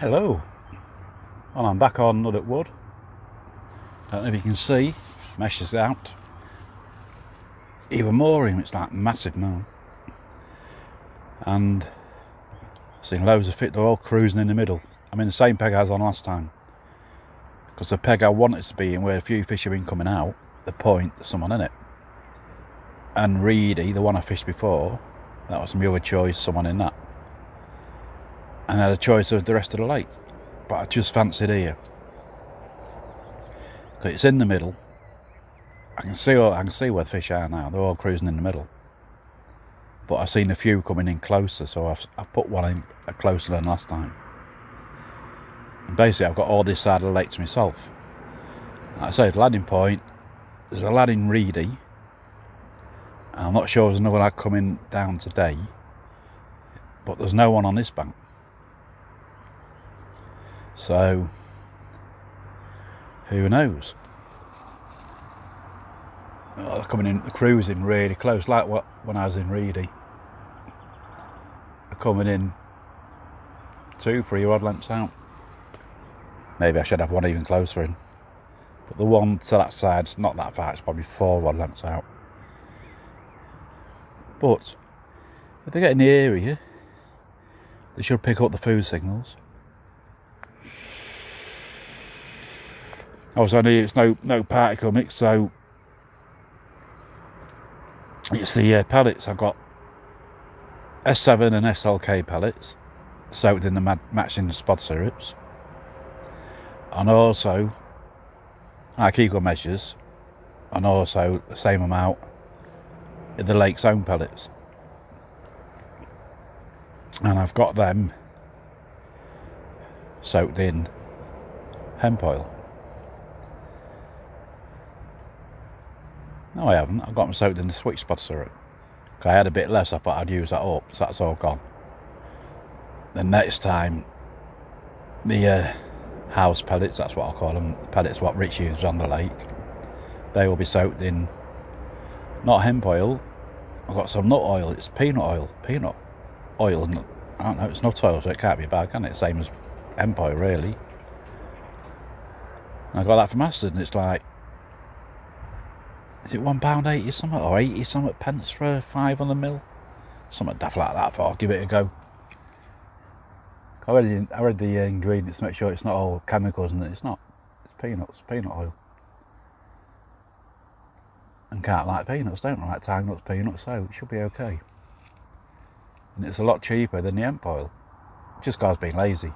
Hello, well I'm back on nuddock wood. Don't know if you can see, mesh is out. Even more in, it's like massive now. And I've seen loads of fish, they're all cruising in the middle. I'm in the same peg I was on last time. Because the peg I wanted to be in, where a few fish have been coming out, the point, there's someone in it. And Reedy, the one I fished before, that was my other choice, someone in that. And I had a choice of the rest of the lake, but I just fancied here. Because it's in the middle. I can see where the fish are now. They're all cruising in the middle. But I've seen a few coming in closer, so I've put one in closer than last time. And basically, I've got all this side of the lake to myself. Like I say, the landing point, there's a lad in Reedy. I'm not sure there's another lad coming down today, but there's no one on this bank. So, who knows? Oh, they're coming in, they're cruising really close, like when I was in Reedy. They're coming in 2-3 rod lengths out. Maybe I should have one even closer in. But the one to that side's not that far, it's probably 4 rod lengths out. But, if they get in the area, they should pick up the food signals. Obviously, it's no particle mix, so it's the pellets. I've got S7 and SLK pellets soaked in the matching spod syrups, and also equal measures, and also the same amount in the lake's own pellets. And I've got them soaked in hemp oil. No, I haven't. I've got them soaked in the sweet spot syrup. I had a bit less, I thought I'd use that up, so that's all gone. The next time, the house pellets, that's what I'll call them, pellets what Rich uses on the lake, they will be soaked in, not hemp oil, I've got some nut oil, it's peanut oil, and I don't know, it's nut oil, so it can't be bad, can it? Same as hemp oil, really. And I got that from Aston, and it's like, is it £1.80 something, or 80 something pence for 500ml? Something daft like that, I'll give it a go. I read the ingredients to make sure it's not all chemicals, and it's not. It's peanut oil. And can't like peanuts, don't I? Like tang nuts, peanuts, so it should be okay. And it's a lot cheaper than the hemp oil. Just because I was being lazy.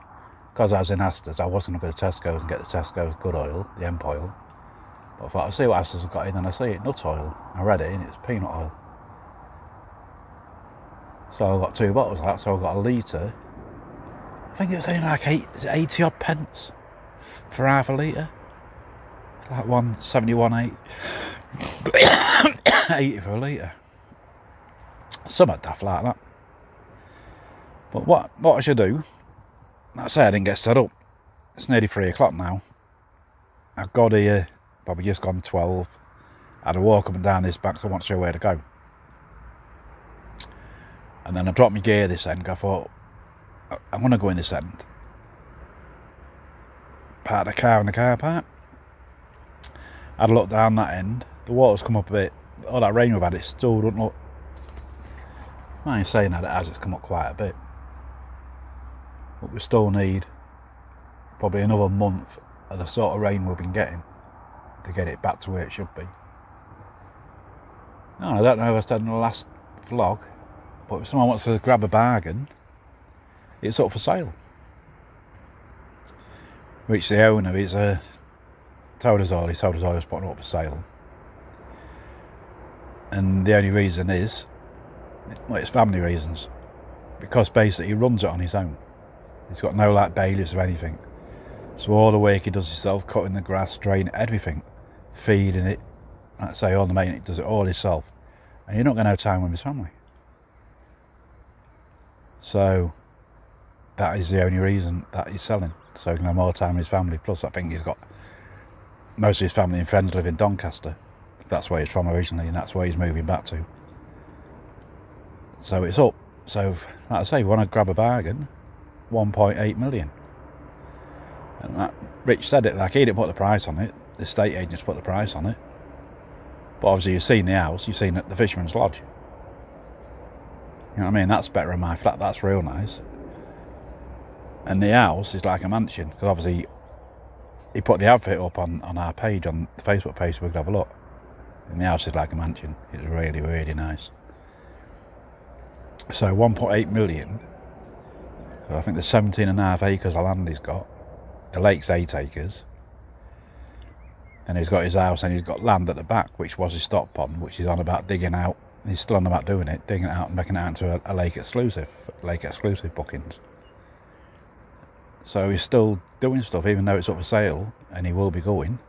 Because I was in Astor's, I wasn't going to go to Tesco's and get the Tesco's good oil, the hemp oil. But I thought, I'll see what Astor's have got in, and I see it, nut oil. I read it, and it's peanut oil. So I got 2 bottles of that, so I got a litre. I think it was only like 80 odd pence for half a litre. It's like 171.8. 80 for a litre. Something daft like that. But what I should do, like I say, I didn't get set up. It's nearly 3 o'clock now. I've got here, probably just gone 12. I had to walk up and down this back, so I wasn't sure where to go. And then I dropped my gear this end, I thought, I'm going to go in this end. Park the car in the car park. I had a look down that end. The water's come up a bit. All that rain we've had, it still doesn't look... I ain't saying that it has, it's come up quite a bit. But we still need probably another month of the sort of rain we've been getting to get it back to where it should be. No, I don't know if I said in the last vlog, but if someone wants to grab a bargain, it's up for sale. Which the owner is told us all he was putting it up for sale. And the only reason is, well, it's family reasons. Because basically he runs it on his own. He's got no like bailiffs or anything. So all the work he does himself, cutting the grass, draining everything, feeding it, like I say, all the maintenance, does it all himself. And you're not going to have time with his family. So that is the only reason that he's selling. So he can have more time with his family. Plus I think he's got most of his family and friends live in Doncaster. That's where he's from originally, and that's where he's moving back to. So it's up. So like I say, if you want to grab a bargain, 1.8 million. And that, Rich said it, like, he didn't put the price on it, the estate agents put the price on it. But obviously you've seen the house, you've seen the Fisherman's Lodge. You know what I mean? That's better than my flat, that's real nice. And the house is like a mansion, because obviously he put the advert up on our page, on the Facebook page, so we could have a look. And the house is like a mansion. It's really, really nice. So 1.8 million. So I think there's 17.5 acres of land he's got. The lake's 8 acres. And he's got his house, and he's got land at the back, which was his stock pond, which he's on about digging out. He's still on about doing it, digging it out and making it out into a lake exclusive bookings. So he's still doing stuff, even though it's up for sale, and he will be going.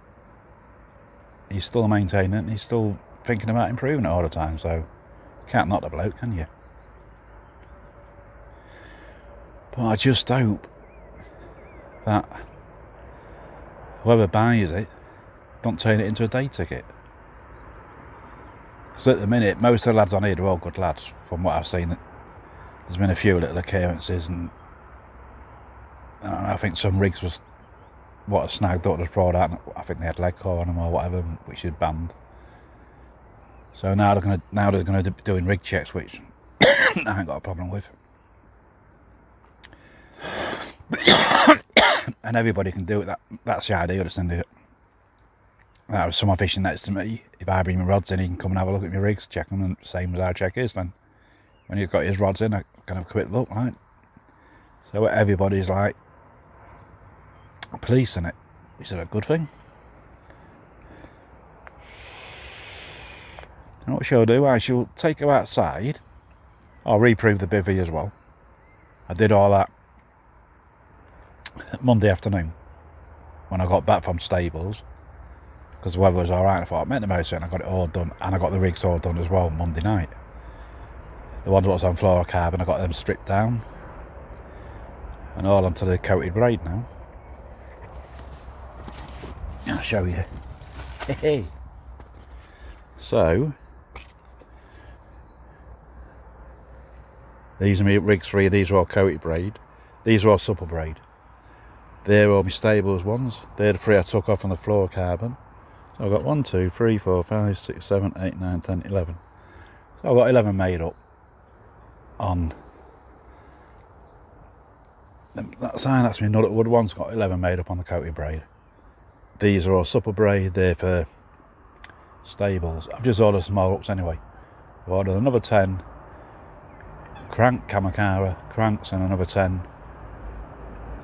He's still maintaining it, and he's still thinking about improving it all the time, so you can't knock the bloke, can you? But I just hope that whoever buys it don't turn it into a day ticket. Because at the minute, most of the lads on here are all good lads, from what I've seen. There's been a few little occurrences, and I think some rigs was what a snag daughter brought out. I think they had leg core on them or whatever, which is banned. So now they're going to be doing rig checks, which I ain't got a problem with. And everybody can do it. That's the idea of the Syndicate. That was someone fishing next to me. If I bring my rods in, he can come and have a look at my rigs, check them, and same as I check his. Then when he's got his rods in, I can have a quick look, right? So everybody's like policing it. Is it a good thing? And what she'll do, I shall take her outside. I'll reprove the bivvy as well. I did all that Monday afternoon when I got back from stables, because the weather was alright. I thought I meant the most, and I got it all done, and I got the rigs all done as well Monday night. The ones that was on fluorocarbon, I got them stripped down and all onto the coated braid now. I'll show you. Hey. So these are my rigs 3. These are all coated braid. These are all supple braid. They're all my stables ones. They're the 3 I took off on the fluorocarbon. So I've got 1, 2, 3, 4, 5, 6, 7, 8, 9, 10, 11. So I've got 11 made up on that side. That's my nuddock wood one's got 11 made up on the coated braid. These are all supple braid. They're for stables. I've just ordered some more hooks anyway. I've ordered another 10 crank Kamakara cranks and another 10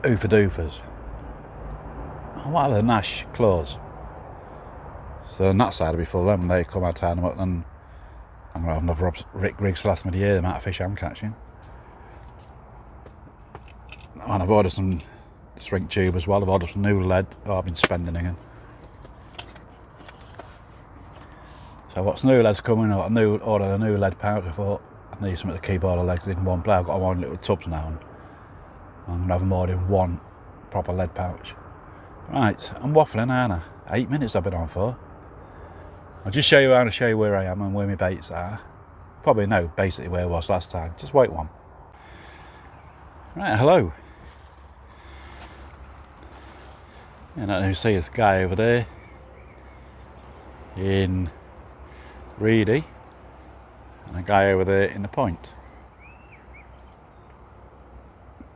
Oofa Doofers. What are the Nash claws? So on that side will be full of them. They come, I tie them up, and I'm going to have another rig to last me the year, the amount of fish I'm catching. And I've ordered some shrink tube as well. I've ordered some new lead. Oh, I've been spending again. So what's new lead's coming out? I ordered a new lead pouch. I thought I need something to keep all the legs in one play. I've got one little tubs now, and I'm going to have more than one proper lead pouch. Right, I'm waffling, aren't I? 8 minutes I've been on for. I'll just show you around and show you where I am and where my baits are. Probably know basically where I was last time. Just wait one. Right, hello. And I can see this guy over there in Reedy, and a guy over there in the point,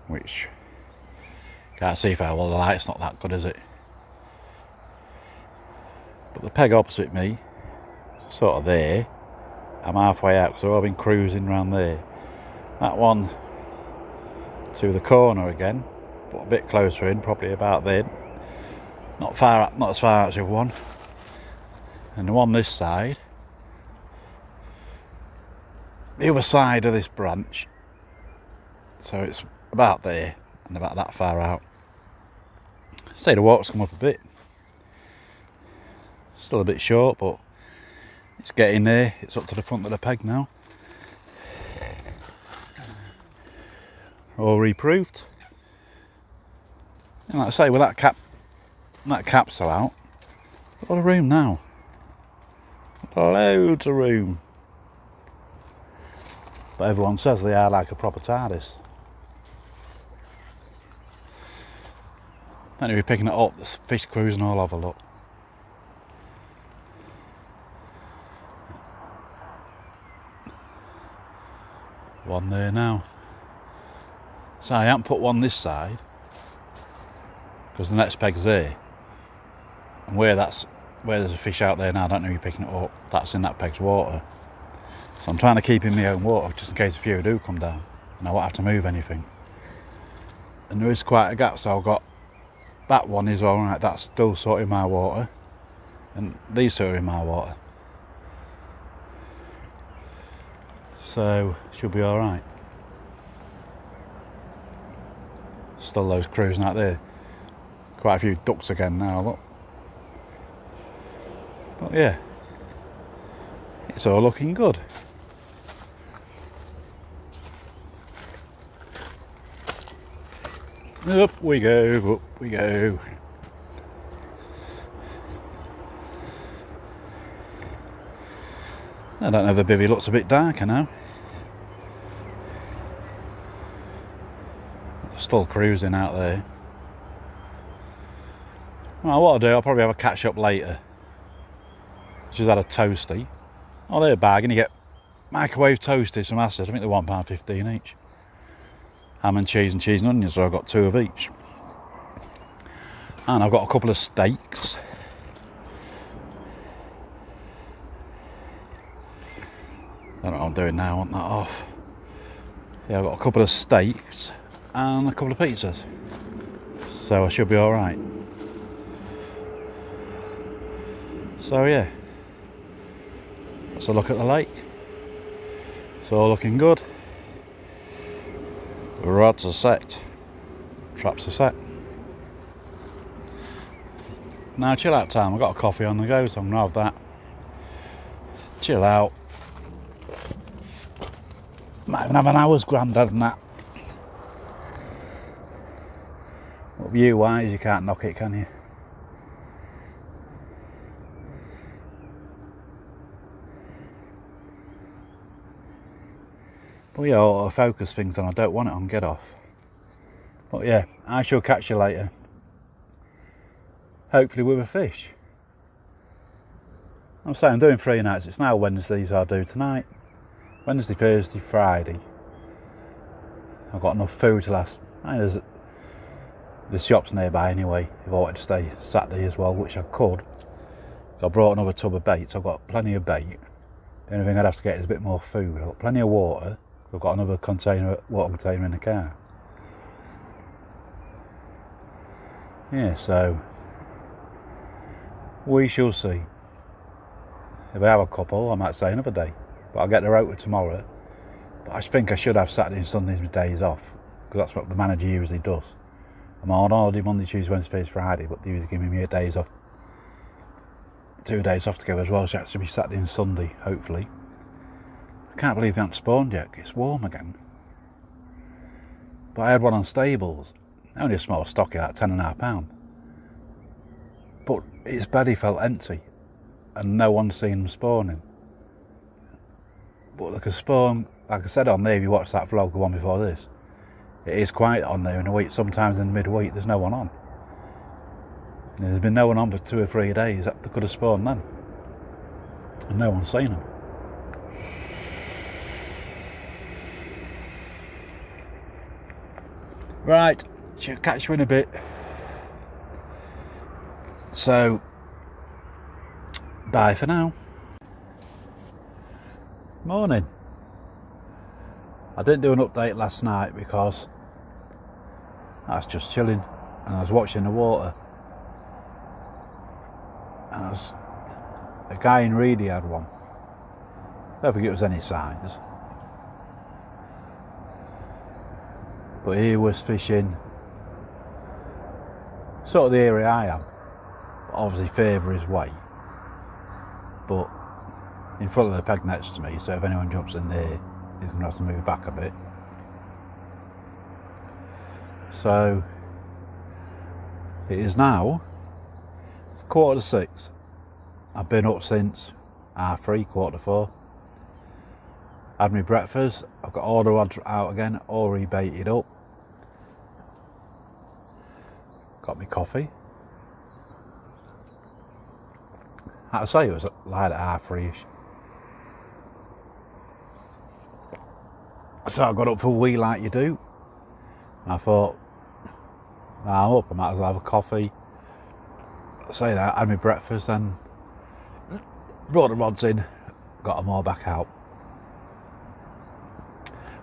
which can't see very well. The light's not that good, is it? But the peg opposite me, sort of there. I'm halfway out, so I've been cruising around there. That one to the corner again, but a bit closer in, probably about there. Not far up, not as far as the one. And the one this side, the other side of this branch. So it's about there and about that far out. Say the water's come up a bit. Still a bit short, but it's getting there. It's up to the front of the peg now. All reproved. And like I say, with that capsule out, a lot of room now. Loads of room. But everyone says they are like a proper TARDIS. Let me be picking it up, there's fish cruising all over, look. One there now. So I haven't put one this side because the next peg's there, and where there's a fish out there now, I don't know if you're picking it up, that's in that peg's water. So I'm trying to keep in my own water just in case a few do come down and I won't have to move anything. And there is quite a gap, so I've got that one is alright, that's still sort of in my water, and these two are in my water, so should be alright. Still those cruising out there. Quite a few ducks again now, look. But yeah, it's all looking good. Up we go, up we go. I don't know, the bivvy looks a bit darker now. Still cruising out there. Well, what I'll do, I'll probably have a catch up later. Just had a toasty. Oh, they're a bargain. You get microwave toasties from Asda. I think they're £1.15 each. Ham and cheese and onions, so I've got 2 of each. And I've got a couple of steaks. I don't know what I'm doing now, I want that off. Yeah, I've got a couple of steaks and a couple of pizzas. So I should be alright. So yeah. Let's look at the lake. It's all looking good. The rods are set. Traps are set. Now chill out time. I've got a coffee on the go, so I'm going to have that. Chill out. Might even have an hour's grandad and that. But view wise, you can't knock it, can you? But yeah, autofocus things and I don't want it on get off. But yeah, I shall catch you later. Hopefully with a fish. I'm saying I'm doing 3 nights. It's now Wednesday, so I'll do tonight. Wednesday, Thursday, Friday. I've got enough food to last. The shop's nearby anyway, if I wanted to stay Saturday as well, which I could. So I brought another tub of bait, so I've got plenty of bait. The only thing I'd have to get is a bit more food. I've got plenty of water. I've got another water container in the car. Yeah, so we shall see. If I have a couple, I might say another day. But I'll get the rota tomorrow. But I think I should have Saturday and Sundays with days off, because that's what the manager usually does. I'm on holiday Monday, Tuesday, Wednesday, Thursday, Friday, but they usually give me 8 days off. 2 days off together as well, so it should be Saturday and Sunday, hopefully. I can't believe they haven't spawned yet. It's warm again. But I had one on stables. Only a small stocky, like £10.5. But his belly felt empty. And no one's seen them spawning. But they can spawn, like I said on there, if you watch that vlog, the one before this, it is quiet on there in the week. Sometimes in the midweek there's no one on. And there's been no one on for 2 or 3 days. They could have spawned then. And no one's seen them. Right, shall catch you in a bit. So, bye for now. Morning. I didn't do an update last night because I was just chilling and I was watching the water. And a guy in Reedy had one. I don't think it was any size. But he was fishing sort of the area I am. Obviously further his way. But in front of the peg next to me, so if anyone jumps in there, he's going to have to move back a bit. So it is now 6:15. I've been up since 3:30, 4:45. Had my breakfast. I've got all the rods out again, all rebaited up. got me coffee. I'd say it was like at 3:30ish. So I got up for a wee like you do. And I thought, now I'm up, I might as well have a coffee. Say that, had my breakfast and brought the rods in, got them all back out.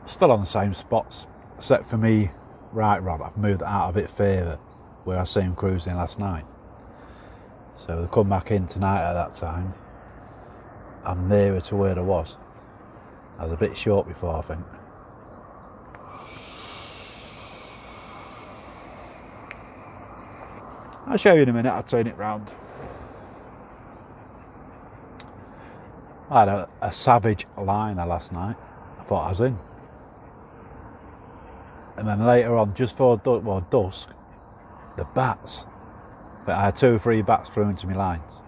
Still on the same spots, except for me right rod. I've moved it out a bit further where I see him cruising last night. So they come back in tonight at that time. I'm nearer to where I was. I was a bit short before, I think. I'll show you in a minute, I'll turn it round. I had a savage liner last night. I thought I was in. And then later on, just before dusk, the bats. But I had 2 or 3 bats thrown into my lines.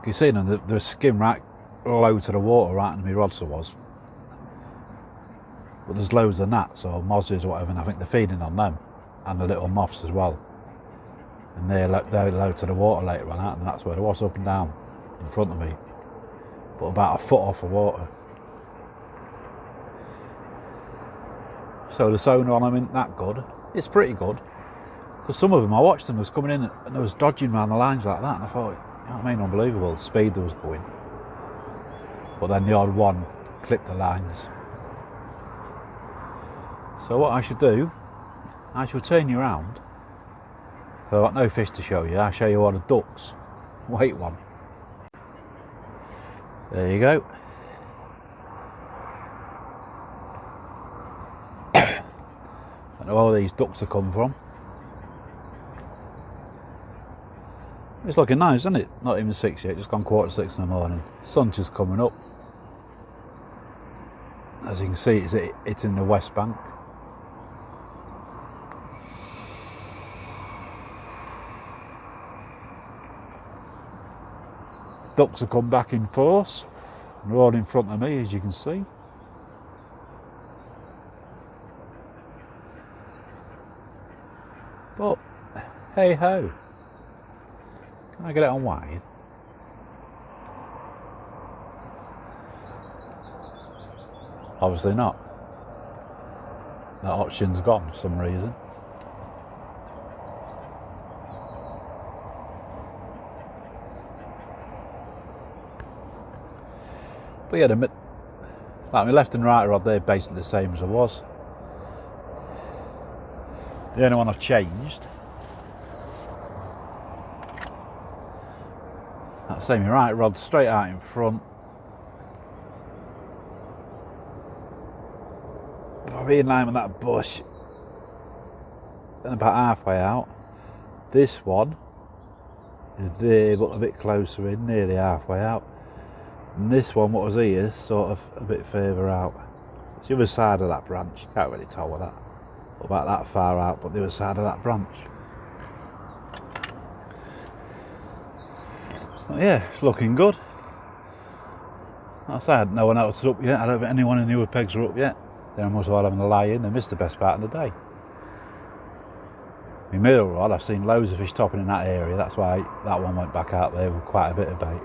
You see them, they're skim right low to the water, right in my rods there was. But there's loads of gnats or mozzies or whatever, and I think they're feeding on them. And the little moths as well. And they're low to the water later on, and that's where it was, up and down in front of me. But about a foot off the water. So the sonar on them isn't that good. It's pretty good. Because some of them, I watched them, was coming in and they was dodging around the lines like that, and I thought, you know what I mean, unbelievable, the speed they was going. But then the odd one clipped the lines. So what I should do, I shall turn you around. So I've got no fish to show you, I'll show you all the ducks. Wait one. There you go. I don't know where all these ducks have come from. It's looking nice, isn't it? Not even 6 yet, just gone 5:45 in the morning. Sun's just coming up. As you can see, it's in the west bank. Ducks have come back in force. They're all in front of me, as you can see. But, hey ho. Can I get it on wide? Obviously not. That option's gone for some reason. But yeah, like my left and right rod, they're basically the same as I was. The only one I've changed, like I say, my right rod straight out in front. If I be in line with that bush, then about halfway out. This one is there, but a bit closer in, nearly halfway out. And this one, what was here, sort of a bit further out. It's the other side of that branch. Can't really tell with that. About that far out, but the other side of that branch. But yeah, it's looking good. Like I said, no one else is up yet. I don't think anyone in the other pegs are up yet. They're almost all having a lie in. They missed the best part of the day. My middle rod, I've seen loads of fish topping in that area. That's why that one went back out there with quite a bit of bait.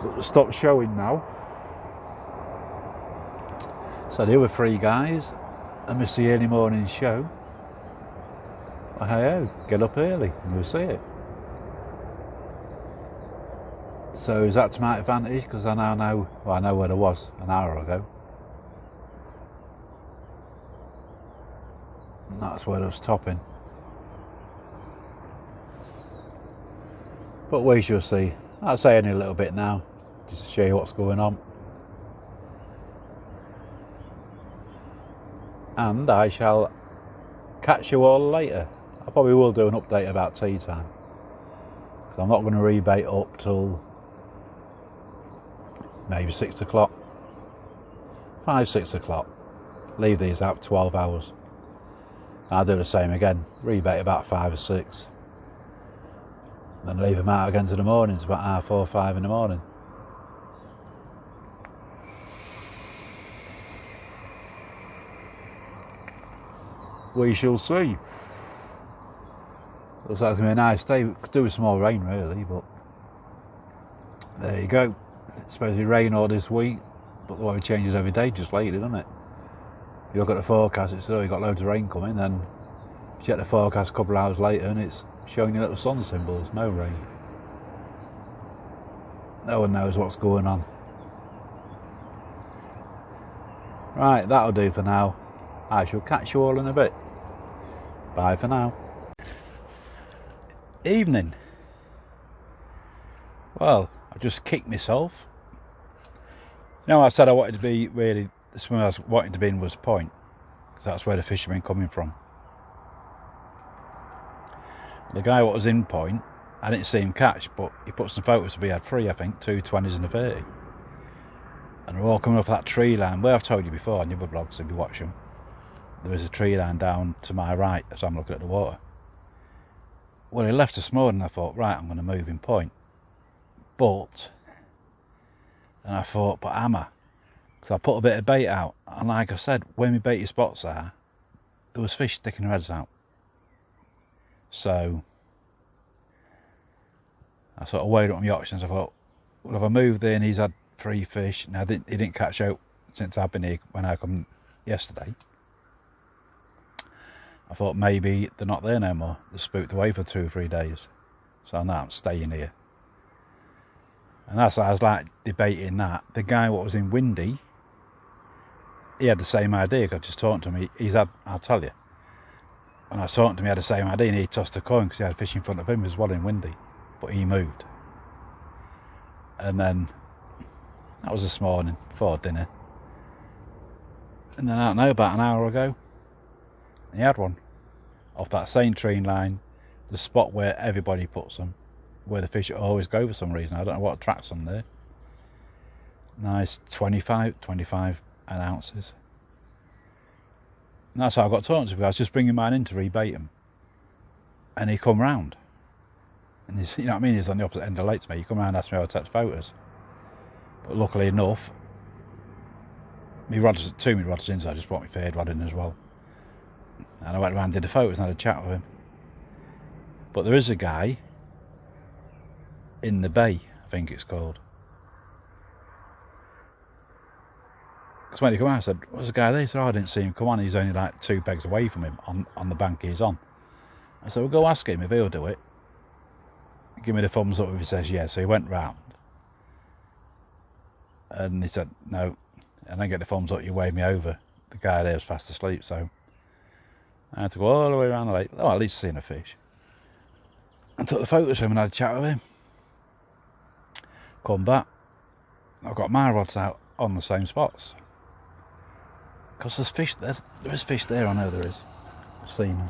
But stop showing now. So the other 3 guys, I missed the early morning show. Well, hey ho, get up early and we'll see it. So is that to my advantage? Because I now know, well, I know where I was an hour ago. And that's where I was topping. But we shall see. I'll say only a little bit now, just to show you what's going on. And I shall catch you all later. I probably will do an update about tea time. I'm not going to rebait up till maybe 6 o'clock. 5, 6 o'clock. Leave these out for 12 hours. I'll do the same again. Rebait about 5 or 6. Then leave them out again to the morning. It's about 4:30 or 5 in the morning. we shall see. Looks like it's going to be a nice day. Could do with some more rain really, but there you go. It's supposed to be rain all this week, but the weather changes every day just lately, doesn't it? You look at the forecast, it's you've got loads of rain coming, then you check the forecast a couple of hours later and it's showing you little sun symbols, no rain. No one knows what's going on. Right, that'll do for now. I shall catch you all in a bit. Bye for now. Evening. Well, I just kicked myself. You know, I said I wanted to be really, the swim I was wanting to be in was Point, because that's where the fishermen coming from. The guy what was in Point, I didn't see him catch, but he put some photos of me. He had 3, I think, 2 20s and a 30. And we're all coming off that tree line. Well, I've told you before on the other vlogs, if you watch them, there was a tree line down to my right as I'm looking at the water. Well, he left this morning, I thought, right, I'm going to move in Point. But, and I thought, but am I? Because I put a bit of bait out, and like I said, where my baited spots are, there was fish sticking their heads out. So, I sort of weighed up my options. I thought, well, if I moved in, he's had 3 fish. Now, he didn't catch out since I've been here when I come yesterday. I thought maybe they're not there no more. They're spooked away for 2 or 3 days. So now I'm staying here. And that's why I was like debating that. The guy what was in Windy, he had the same idea. I just talked to him. He's had, I'll tell you. When I was talking to him, he had the same idea, and he tossed a coin because he had fish in front of him as well in Windy. But he moved. And then, that was this morning, before dinner. And then I don't know, about an hour ago, he had one off that same tree line, the spot where everybody puts them, where the fish always go for some reason. I don't know what attracts them there. Nice 25 ounces. And that's how I got talking to him. I was just bringing mine in to rebait him, and he come round, and he's, you know what I mean, he's on the opposite end of the lake to me. He come round and asked me how to take photos, but luckily enough, my rods in, so I just brought my third rod in as well. And I went around and did the photos and had a chat with him. But there is a guy in the bay, I think it's called. Because when he came out, I said, "What's the guy there?" He said, "Oh, I didn't see him come on. He's only like 2 pegs away from him on the bank he's on." I said, "Well, go ask him if he'll do it. Give me the thumbs up if he says yes." So he went round. And he said, "No." And I get the thumbs up, you wave me over. The guy there was fast asleep, so I had to go all the way around the lake. Oh, at least seeing a fish. I took the photos of him and had a chat with him. Come back. I've got my rods out on the same spots. Because there's fish there. There is fish there, I know there is. I've seen them.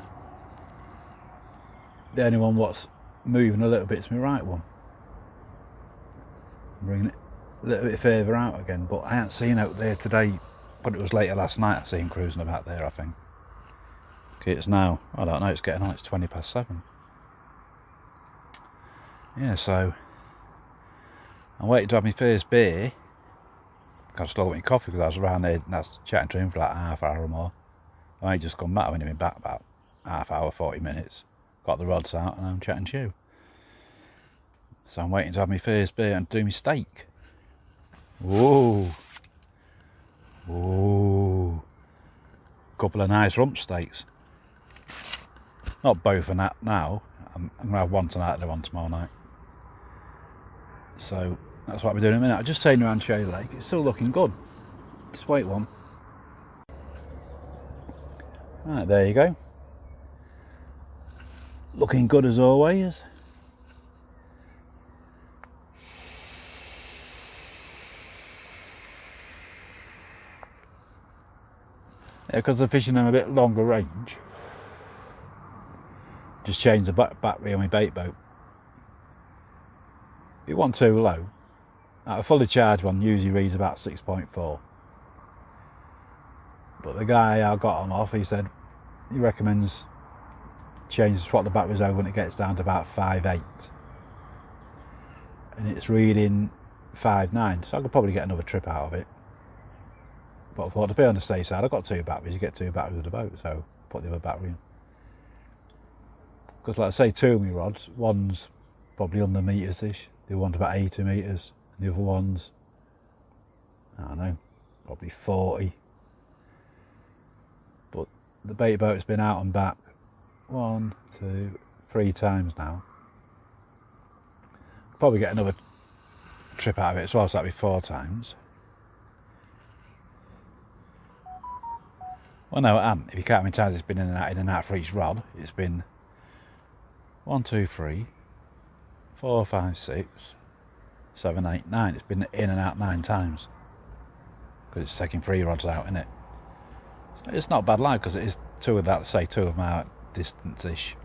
The only one what's moving a little bit is my right one. Bringing it a little bit further out again, but I haven't seen out there today. But it was later last night I seen cruising about there, I think. Okay, it's now, I don't know, it's getting on, it's 7:20. Yeah, so I'm waiting to have my first beer. I was still getting coffee because I was around there and I was chatting to him for like half hour or more. I ain't just come back, I've only been back about half hour, 40 minutes. Got the rods out and I'm chatting to you. So I'm waiting to have my first beer and do my steak. Whoa. Whoa. Couple of nice rump steaks. Not both of that now. I'm going to have one tonight and one tomorrow night. So that's what I'll be doing in a minute. I'm just sailing around Shady Lake. It's still looking good. Just wait one. Right, there you go. Looking good as always. Yeah, because I'm fishing them a bit longer range. Just change the battery on my bait boat. It wasn't too low. A fully charged one usually reads about 6.4. But the guy I got on off, he said he recommends change swap the batteries over when it gets down to about 5.8. And it's reading 5.9, so I could probably get another trip out of it. But I thought to be on the safe side, I've got 2 batteries, you get 2 batteries with the boat, so put the other battery in. Because like I say, 2 of my rods, one's probably under metres-ish, the other one's about 80 metres, and the other one's, I don't know, probably 40. But the bait boat's been out and back 1, 2, 3 times now. Probably get another trip out of it as well, so that'll be 4 times. Well, no, it hasn't. If you count how many times it's been in and out for each rod, it's been 1, 2, 3, 4, 5, 6, 7, 8, 9. It's been in and out 9 times. Because it's taking 3 rods out, isn't it? So it's not a bad line, because it is 2 of that, say 2 of them out distance-ish.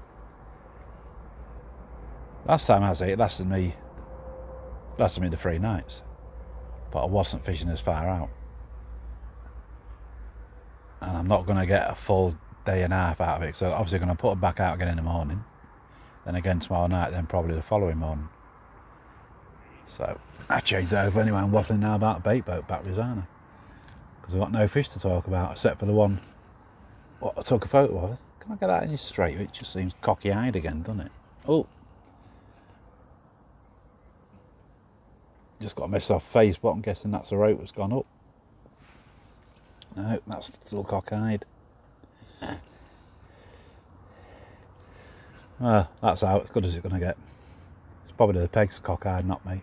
Last time I was it lasted me the 3 nights. But I wasn't fishing as far out. And I'm not going to get a full day and a half out of it, so obviously going to put them back out again in the morning, then again tomorrow night, then probably the following morning. So I changed it over anyway. I'm waffling now about bait boat batteries, aren't I? Because I've got no fish to talk about except for the one what I took a photo of. Can I get that in straight? It just seems cocky-eyed again, doesn't it? Oh, just got a mess off face, but I'm guessing that's the rope that's gone up. No, that's still cockeyed. Well, that's how as good as it's going to get. It's probably the pegs cockeyed, not me.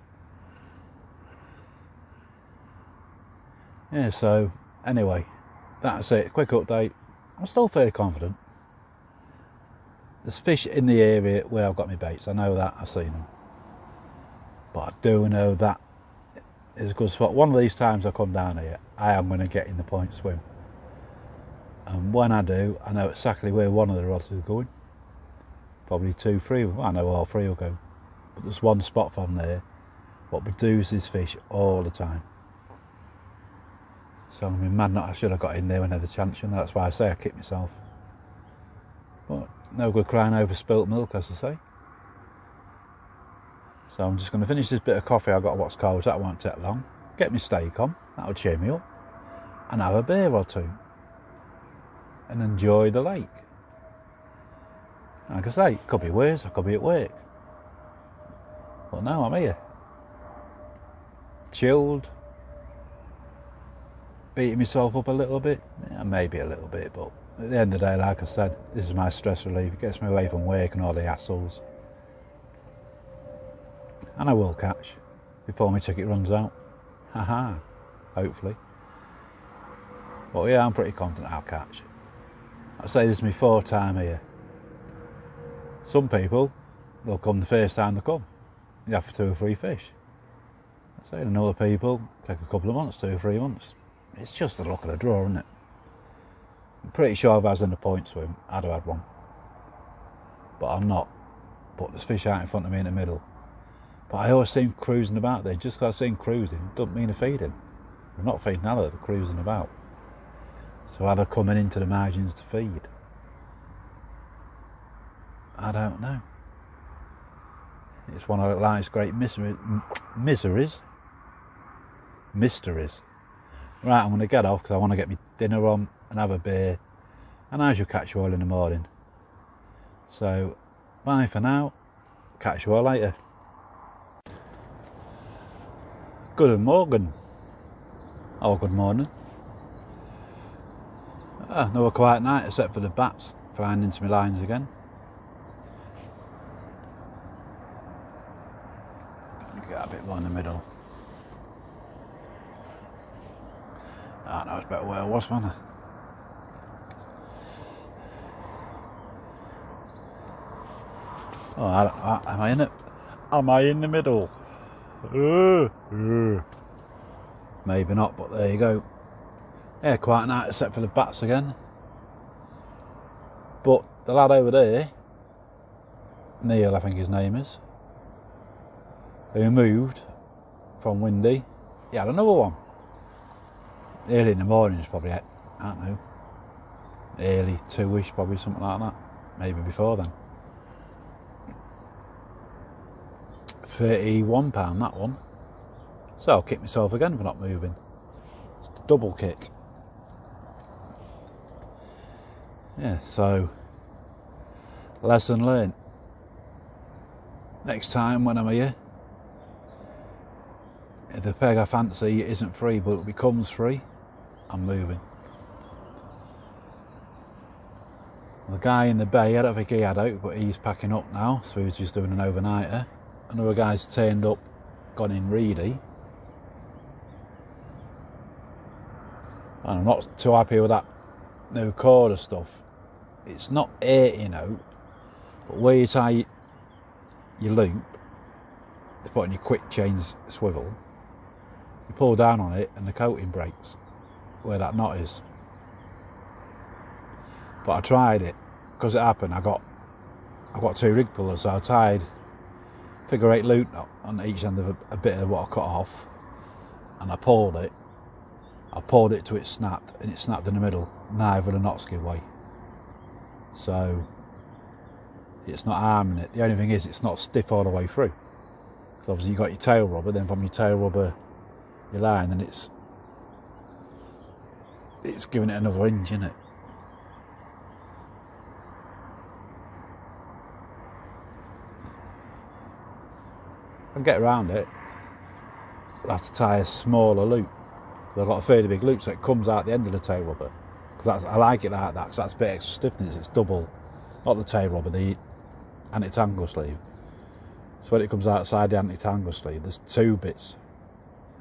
Yeah, so anyway, that's it. Quick update. I'm still fairly confident. There's fish in the area where I've got my baits. I know that. I've seen them. But I do know that is a good spot. One of these times I come down here, I am going to get in the point swim. And when I do, I know exactly where one of the rods is going. Probably 2, 3. Well, I know all 3 will go. But there's one spot from there what produces fish all the time. So I mean, mad not I should have got in there when I had the chance. And that's why I say I kicked myself. But no good crying over spilt milk, as I say. So I'm just going to finish this bit of coffee I've got what's cold, so that won't take long. Get my steak on, that'll cheer me up. And have a beer or 2. And enjoy the lake. Like I say, it could be worse, I could be at work. But no, I'm here. Chilled. Beating myself up a little bit. Yeah, maybe a little bit, but at the end of the day, like I said, this is my stress relief. It gets me away from work and all the hassles. And I will catch before my ticket runs out. Haha, hopefully. But yeah, I'm pretty confident I'll catch. I say this is my 4th time here. Some people, they'll come the first time they come. You have 2 or 3 fish. I say, and other people take a couple of months, 2 or 3 months. It's just the luck of the draw, isn't it? I'm pretty sure if I was in the point swim, I'd have had one. But I'm not. But there's fish out in front of me in the middle. But I always see them cruising about there. Just because I see them cruising doesn't mean they're feeding. They're not feeding either, they're cruising about. So are they coming into the margins to feed? I don't know. It's one of life's great mysteries. Right, I'm going to get off because I want to get my dinner on and have a beer. And I shall catch you all in the morning. So, bye for now. Catch you all later. Good morning. Oh, good morning. Another quiet night except for the bats flying into my lines again. Get a bit more in the middle. I know it's better where I was, wasn't I? Oh, am I in it? Am I in the middle? Maybe not, but there you go. Yeah, quiet night except for the bats again. But the lad over there, Neil I think his name is, who moved from Windy, he had another one. Early in the mornings probably, I don't know, early 2ish probably, something like that, maybe before then. £31 that one. So I'll kick myself again for not moving. It's a double kick. Yeah, so lesson learned. Next time when I'm here, if the peg I fancy isn't free but it becomes free, I'm moving. The guy in the bay, I don't think he had out, but he's packing up now, so he's just doing an overnighter. Another guy's turned up, gone in reedy. And I'm not too happy with that new corder stuff. It's not 18 out, but where you tie your loop to put on your quick change swivel, you pull down on it and the coating breaks where that knot is. But I tried it, because it happened. I got 2 rig pullers, so I tied figure 8 loop knot on each end of a bit of what I cut off, and I pulled it. I pulled it till it snapped, and it snapped in the middle, neither the knots give way. So it's not harming it. The only thing is it's not stiff all the way through. Because obviously you got your tail rubber, then from your tail rubber your line, and it's giving it another inch, isn't it? I can get around it. I'll have to tie a smaller loop. I've got a fairly big loop, so it comes out the end of the tail rubber. Because I like it like that, because that's a bit extra stiffness. It's double, not the tail rubber, the anti-tangle sleeve. So when it comes outside the anti-tangle sleeve, there's 2 bits,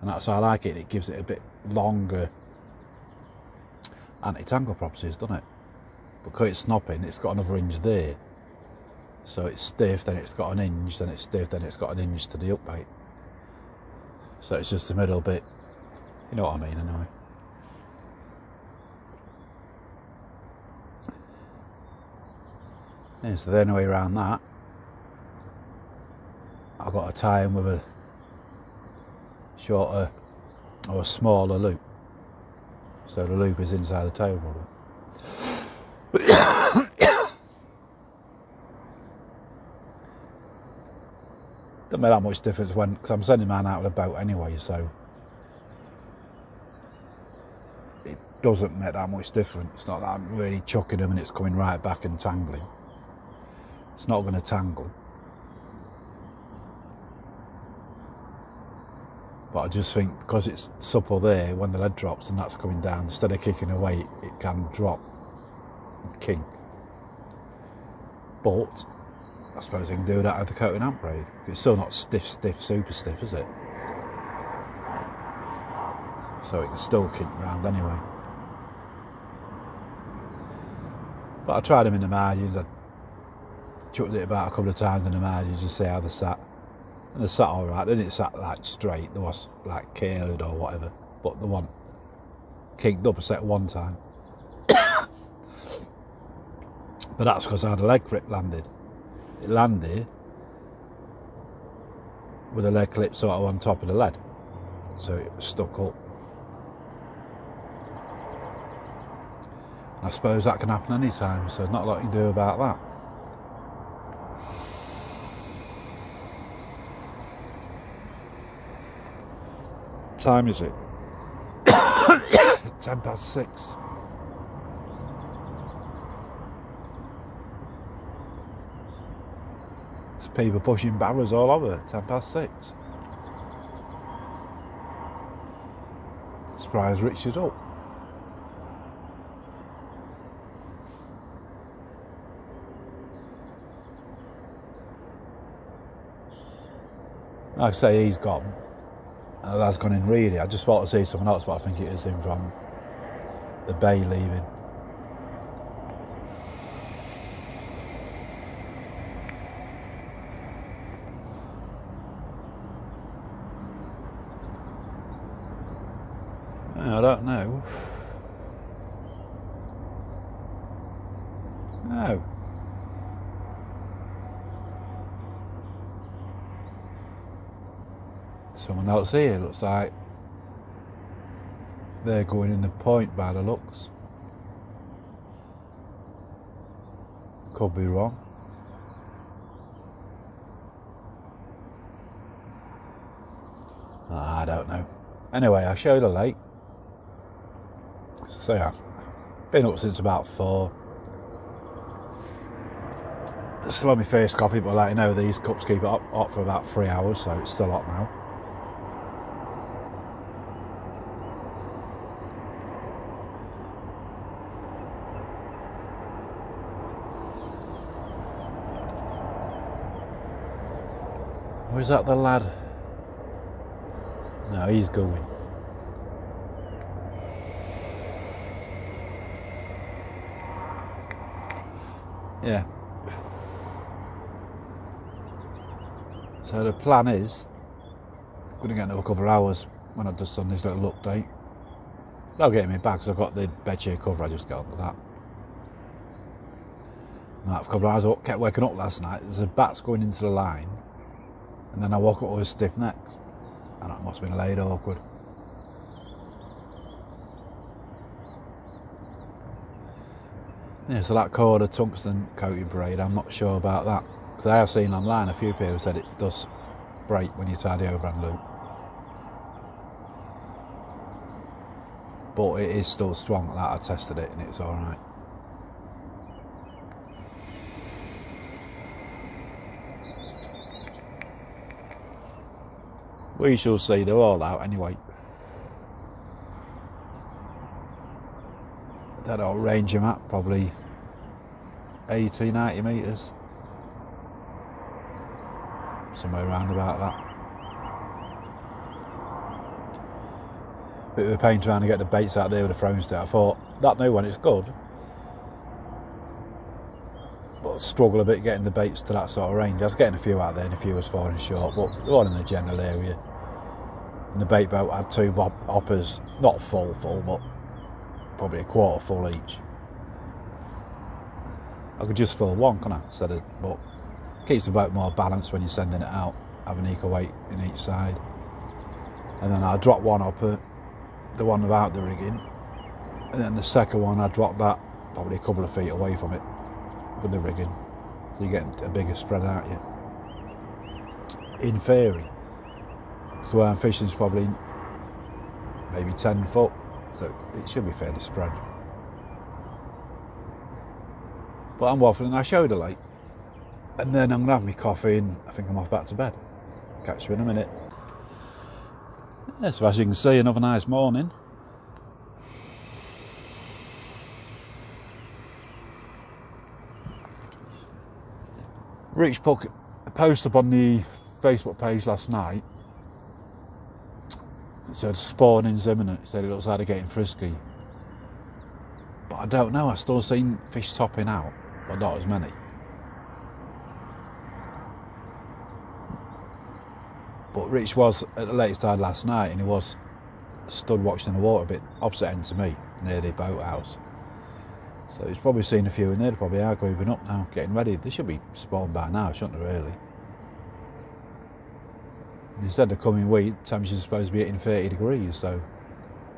and that's how I like it. It gives it a bit longer anti-tangle properties, doesn't it? Because it's snopping, it's got another inch there. So it's stiff, then it's got an inch, then it's stiff, then it's got an inch to the upbait. So it's just a middle bit, you know what I mean anyway. Yeah, so the only way around that, I've got to tie him with a shorter or a smaller loop. So the loop is inside the tail rubber. Doesn't make that much difference because I'm sending mine out of the boat anyway, so it doesn't make that much difference. It's not that I'm really chucking them and it's coming right back and tangling. It's not going to tangle. But I just think because it's supple there, when the lead drops and that's coming down, instead of kicking away, it can drop and kink. But I suppose I can do that with the coating amp braid. It's still not stiff, super stiff, is it? So it can still kick round anyway. But I tried them in the margins. I chucked it about a couple of times in the margins to see how they sat. And they sat alright. They didn't sat like straight. They was like curled or whatever. But the one kicked up a set one time. But that's because I had a leg grip landed. It landed with a leg clip sort of on top of the lead, so it was stuck up. I suppose that can happen any time, so not a lot you can do about that. What time is it? 6:10. People pushing barrows all over, 6:10. Surprised Richard up. Like I say, he's gone. That's gone in really. I just thought to see someone else, but I think it is him from the bay leaving. I don't know. No. Someone else here, looks like they're going in the point by the looks. Could be wrong. I don't know. Anyway, I showed the lake. So yeah, been up since about 4. Still on my first coffee, but like, you know, these cups keep it hot for about 3 hours, so it's still hot now. Or is that the lad? No, he's going. Yeah. So the plan is, I'm going to get another couple of hours when I've just done this little update. I'll get in my bag because I've got the bedsheet cover I just got with that. Now, a couple of hours, I kept waking up last night. There's a bats going into the line, and then I woke up with stiff necks, and that must have been laid awkward. Yeah, so that cord of tungsten coating braid, I'm not sure about that. Because I have seen online a few people said it does break when you tie the overhand loop. But it is still strong like that. I tested it and it's alright. We shall see, they're all out anyway. I don't know what range I'm at, probably 80, 90 metres. Somewhere around about that. Bit of a pain trying to get the baits out there with the throwing stick. I thought, that new one, it's good. But I struggle a bit getting the baits to that sort of range. I was getting a few out there and a few was falling short, but they're all in the general area. And the bait boat had 2 hoppers, not full, but probably a quarter full each. I could just fill one, couldn't I? Instead of, but keeps the boat more balanced when you're sending it out, having equal weight in each side. And then I drop one hopper, the one without the rigging, and then the second one I drop that probably a couple of feet away from it with the rigging, so you get a bigger spread out you. In theory, so where I'm fishing is probably maybe 10 foot, so it should be fairly spread. But I'm waffling. I showed a light, and then I'm gonna have my coffee, and I think I'm off back to bed. Catch you in a minute. Yeah, so as you can see, another nice morning. Rich put a post up on the Facebook page last night. It said spawning's imminent. It said it looks like they're getting frisky. But I don't know, I've still seen fish topping out, but not as many. But Rich was at the latest tide last night, and he was stood watching the water a bit opposite end to me, near the boathouse. So he's probably seen a few in there. They probably are grouping up now, getting ready. They should be spawned by now, shouldn't they, really? And he said the coming week, temperatures are supposed to be hitting 30 degrees, so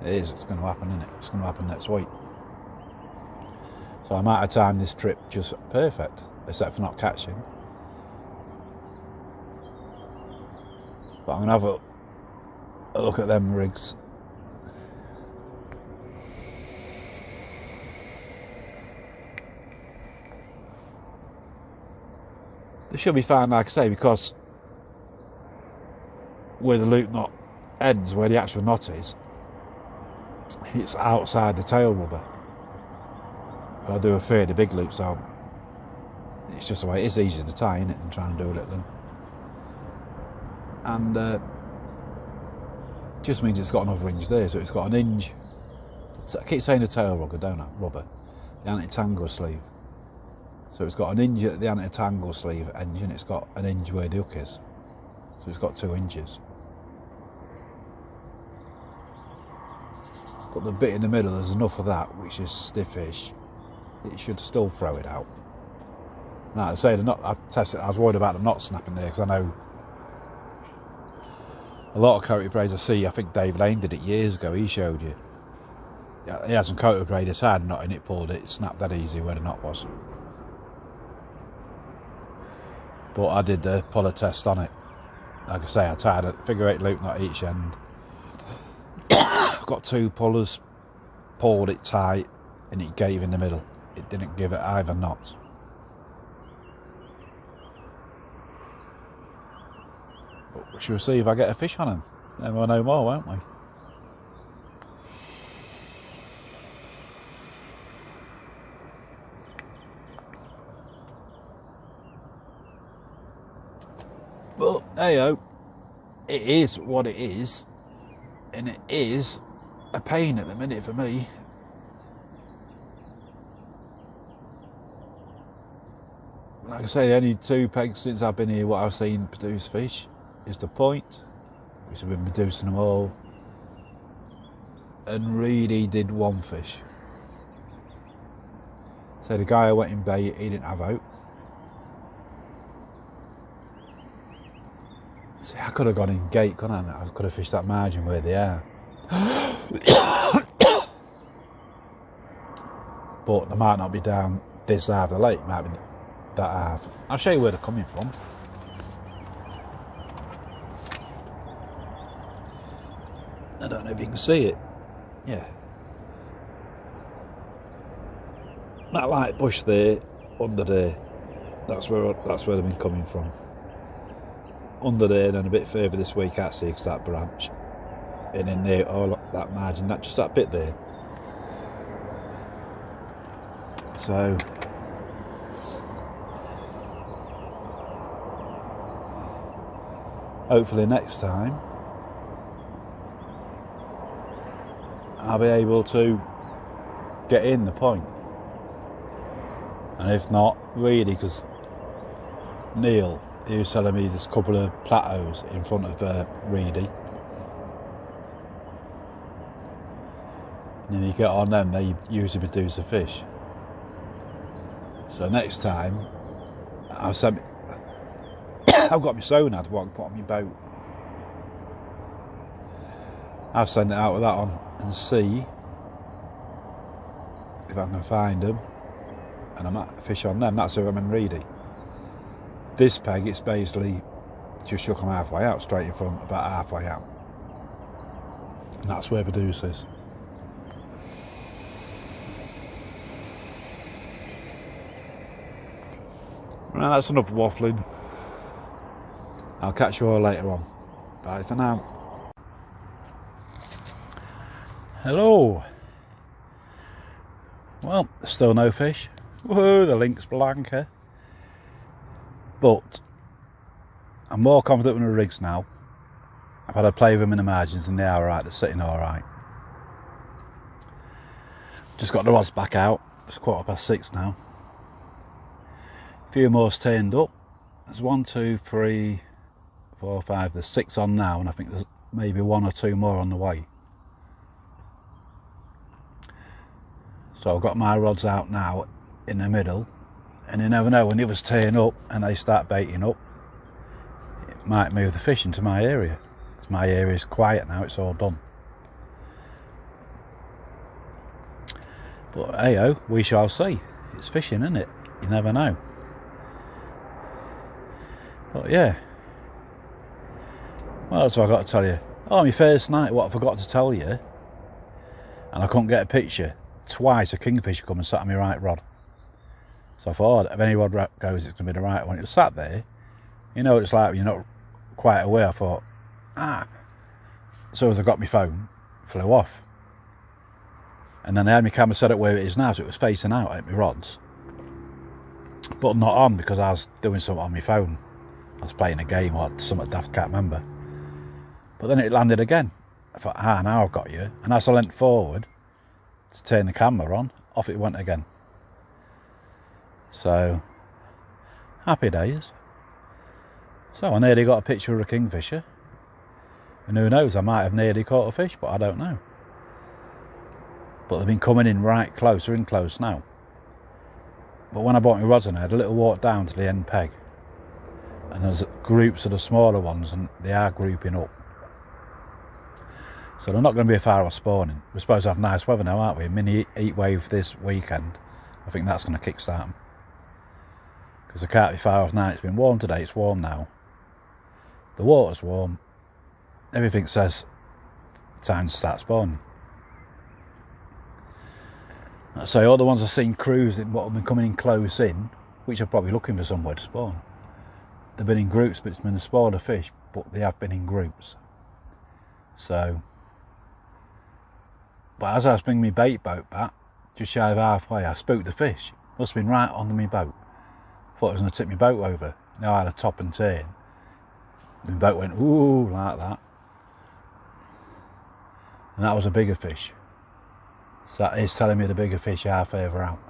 it is, it's going to happen, isn't it? It's going to happen next week. So I might have timed this trip just perfect, except for not catching. But I'm going to have a look at them rigs. They should be fine, like I say, because where the loop knot ends, where the actual knot is, it's outside the tail rubber. I'll do a fairly big loop, so it's just the way it is, easier to tie in it and try and do it then. And just means it's got another hinge there, so it's got an hinge. I keep saying the tail rubber, don't I? Rubber, the anti-tangle sleeve. So it's got an hinge at the anti-tangle sleeve engine. It's got an hinge where the hook is, so it's got 2 hinges. But the bit in the middle, there's enough of that, which is stiffish. It should still throw it out. Now, I say the knot. I tested. I was worried about the knot snapping there because I know a lot of coated braids I see. I think Dave Lane did it years ago. He showed you. He had some coated braid that's had a knot in it, pulled it, snapped that easy where the knot was. But I did the puller test on it. Like I say, I tied a figure 8 loop knot each end. I've got 2 pullers, pulled it tight, and it gave in the middle. It didn't give it either knot. we shall see if I get a fish on them. Then we'll know more, won't we? But hey-o, it is what it is, and it is a pain at the minute for me. Like I say, the only 2 pegs since I've been here what I've seen produce fish is the point, which have been producing them all, and really did 1 fish. So the guy who went in bait, he didn't have out. See, I could have gone in gate, couldn't I? I could have fished that margin where they are. But they might not be down this half of the lake, might be that half. I'll show you where they're coming from. I don't know if you can see it. Yeah. That light bush there, under there, that's where they've been coming from. Under there, and then a bit further this way you can't see because that branch. And in there, all that margin, that just that bit there. So hopefully next time I'll be able to get in the point. And if not, really, because Neil, he was telling me there's a couple of plateaus in front of Reedy. And then you get on them, they usually produce a fish. So next time, I've got my sonar to put on my boat. I'll send it out with that on and see if I can find them, and I might fish on them. That's if I'm in Reedy. This peg, it's basically just shook them halfway out, straight in front, about halfway out. And that's where produces. Right, that's enough waffling. I'll catch you all later on. Bye for now. Hello. Well, still no fish. Woohoo, the link's blanker. But I'm more confident with the rigs now. I've had a play with them in the margins and they are alright, they're sitting alright. Just got the rods back out. It's 6:15 now. A few more turned up. There's 1, 2, 3, 4, 5, there's 6 on now, and I think there's maybe 1 or 2 more on the way. So I've got my rods out now in the middle, and you never know, when the others turn up and they start baiting up, it might move the fish into my area. Because my area is quiet now, it's all done. But hey-o, we shall see. It's fishing, isn't it? You never know. But yeah. What else have I got to tell you? Oh, my first night, what I forgot to tell you, and I couldn't get a picture. Twice a kingfisher come and sat on my right rod. So I thought, if any rod goes, it's going to be the right one. It was sat there. You know, it's like when you're not quite aware. I thought, So as I got my phone, flew off. And then I had my camera set up where it is now, so it was facing out at my rods. But not on, because I was doing something on my phone. I was playing a game or something daft, can't remember. But then it landed again. I thought, now I've got you. And as I leant forward to turn the camera on, off it went again. So, happy days. So I nearly got a picture of a kingfisher. And who knows, I might have nearly caught a fish, but I don't know. But they've been coming in right close, they're in close now. But when I bought my rods on, I had a little walk down to the end peg. And there's groups of the smaller ones, and they are grouping up. So they're not going to be far off spawning. We're supposed to have nice weather now, aren't we? Mini heat wave this weekend. I think that's going to kickstart them. Because they can't be far off now. It's been warm today, it's warm now. The water's warm. Everything says time to start spawning. So all the ones I've seen cruising, what have been coming in close in, which are probably looking for somewhere to spawn. They've been in groups, but it's been the smaller fish but they have been in groups. So, but as I was bringing my bait boat back, just shy of halfway, I spooked the fish. Must have been right on my boat. Thought it was going to tip my boat over. Now I had a top and turn. My boat went ooh like that, and that was a bigger fish. So that is telling me the bigger fish are further out.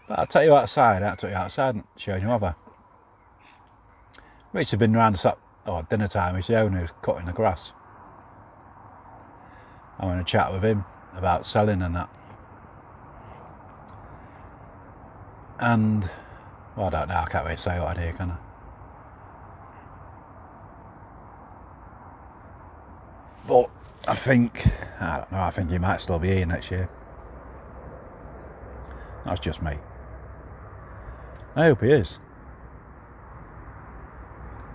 But I'll take you outside. I took you outside and shown you, have I? Rich had been round us up, dinner time. He's the owner who's cutting the grass. I want to chat with him about selling and that. And, well, I don't know, I can't really say what I do, can I? But I don't know, I think he might still be here next year. That's just me. I hope he is.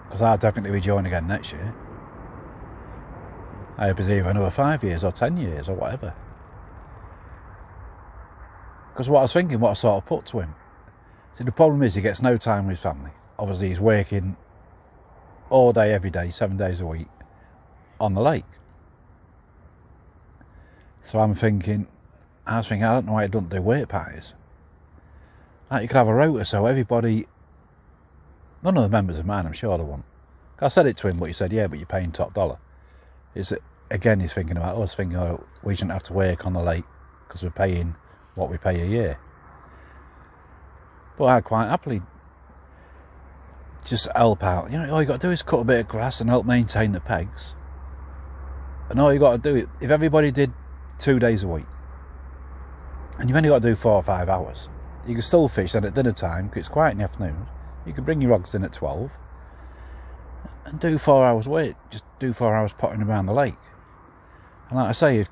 Because I'll definitely be joining again next year. I hope it's either another 5 years or 10 years or whatever. Because what I was thinking, what I sort of put to him. See, the problem is he gets no time with his family. Obviously he's working all day, every day, 7 days a week on the lake. So I was thinking, I don't know why he doesn't do work parties. Like you could have a rota so everybody, none of the members of mine, I'm sure they won't. I said it to him, but he said, yeah, but you're paying top dollar. Again, he's thinking about us, thinking, oh, we shouldn't have to work on the lake because we're paying what we pay a year. But I'd quite happily just help out. You know, all you got to do is cut a bit of grass and help maintain the pegs. And all you got to do, if everybody did 2 days a week, and you've only got to do 4 or 5 hours, you can still fish then at dinner time, because it's quiet in the afternoon. You can bring your rods in at 12 and do 4 hours work. Just do 4 hours potting around the lake. And like I say, if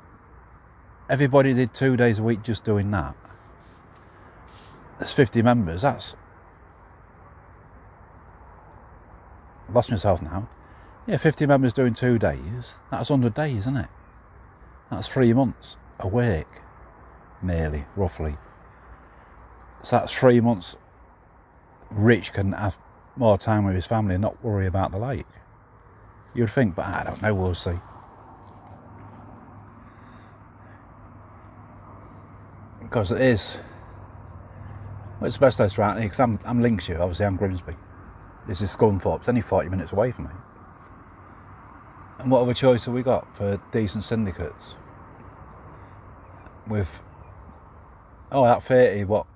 everybody did 2 days a week just doing that, there's 50 members. That's, I've lost myself now. Yeah, 50 members doing 2 days. That's 100 days, isn't it? That's 3 months a week, nearly, roughly. So that's 3 months. Rich can have more time with his family and not worry about the lake. You'd think, but I don't know, we'll see. Because it is. Well, it's the best place around here, because I'm Lincolnshire, obviously I'm Grimsby. This is Scunthorpe, it's only 40 minutes away from me. And what other choice have we got for decent syndicates? With, that 30, what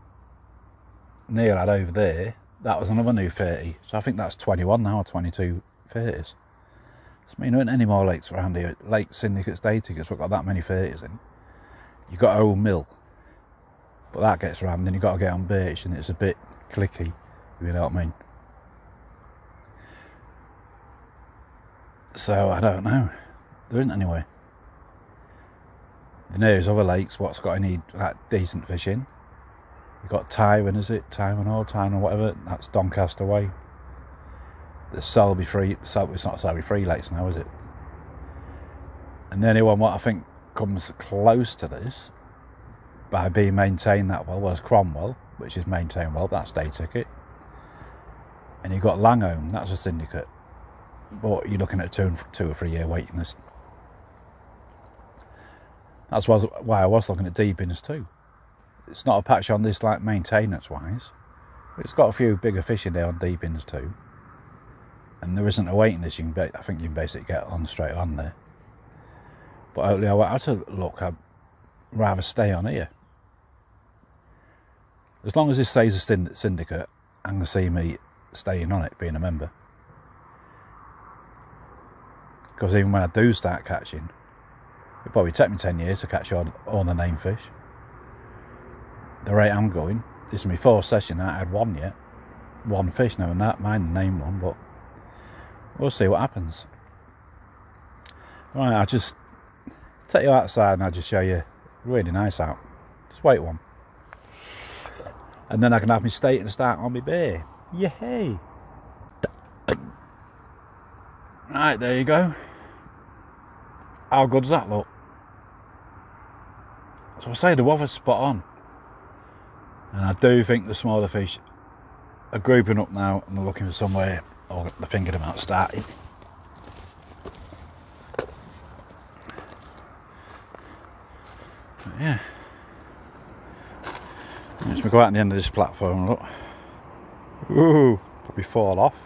Neil had over there, that was another new 30. So I think that's 21 now, or 22 30s. So I mean, there aren't any more lakes around here. Lake syndicates, day tickets, we've got that many 30s in. You've got Old Mill, but that gets around, then you've got to get on Birch, and it's a bit clicky, if you know what I mean. So I don't know. There isn't anywhere. The nearest other lakes, what's got any like decent fishing? You've got Tywin, is it? Tywin or whatever. That's Doncaster way. The Selby Free. It's not Selby Free Lakes now, is it? And the only one what I think comes close to this by being maintained that well was Cromwell, which is maintained well. That's day ticket. And you've got Langholm. That's a syndicate. But you're looking at a 2 or 3 year waiting list. That's why I was looking at Deepins too. It's not a patch on this like maintenance wise. But it's got a few bigger fish in there on Deepins too. And there isn't a waiting list. I think you can basically get on straight on there. But hopefully I won't have to look. I'd rather stay on here. As long as this stays a syndicate, I'm going to see me staying on it, being a member. Because even when I do start catching, it'll probably take me 10 years to catch all the name fish. The rate I'm going, this is my 4th session, I had one yet. One fish, never mind the name one, but we'll see what happens. Right, I'll just take you outside and I'll just show you really nice out. Just wait one. And then I can have my state and start on my beer. Yay! Right, there you go. How good's that look? So I say the weather's spot on. And I do think the smaller fish are grouping up now and they're looking for somewhere, or they're thinking about starting. But yeah. As we go out on the end of this platform, look. Ooh, probably fall off.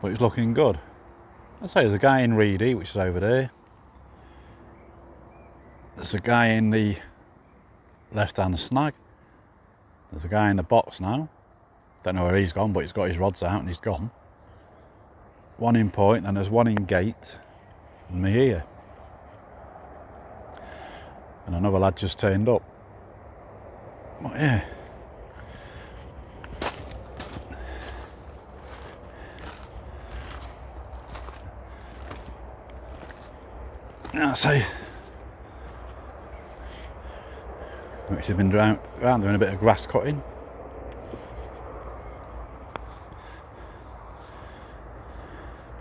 But it's looking good. I say there's a guy in Reedy, which is over there. There's a guy in the left-hand snag. There's a guy in the box now. Don't know where he's gone, but he's got his rods out and he's gone. One in point, and there's one in gate, and me here. And another lad just turned up. But yeah. I say, which has been around doing a bit of grass cutting.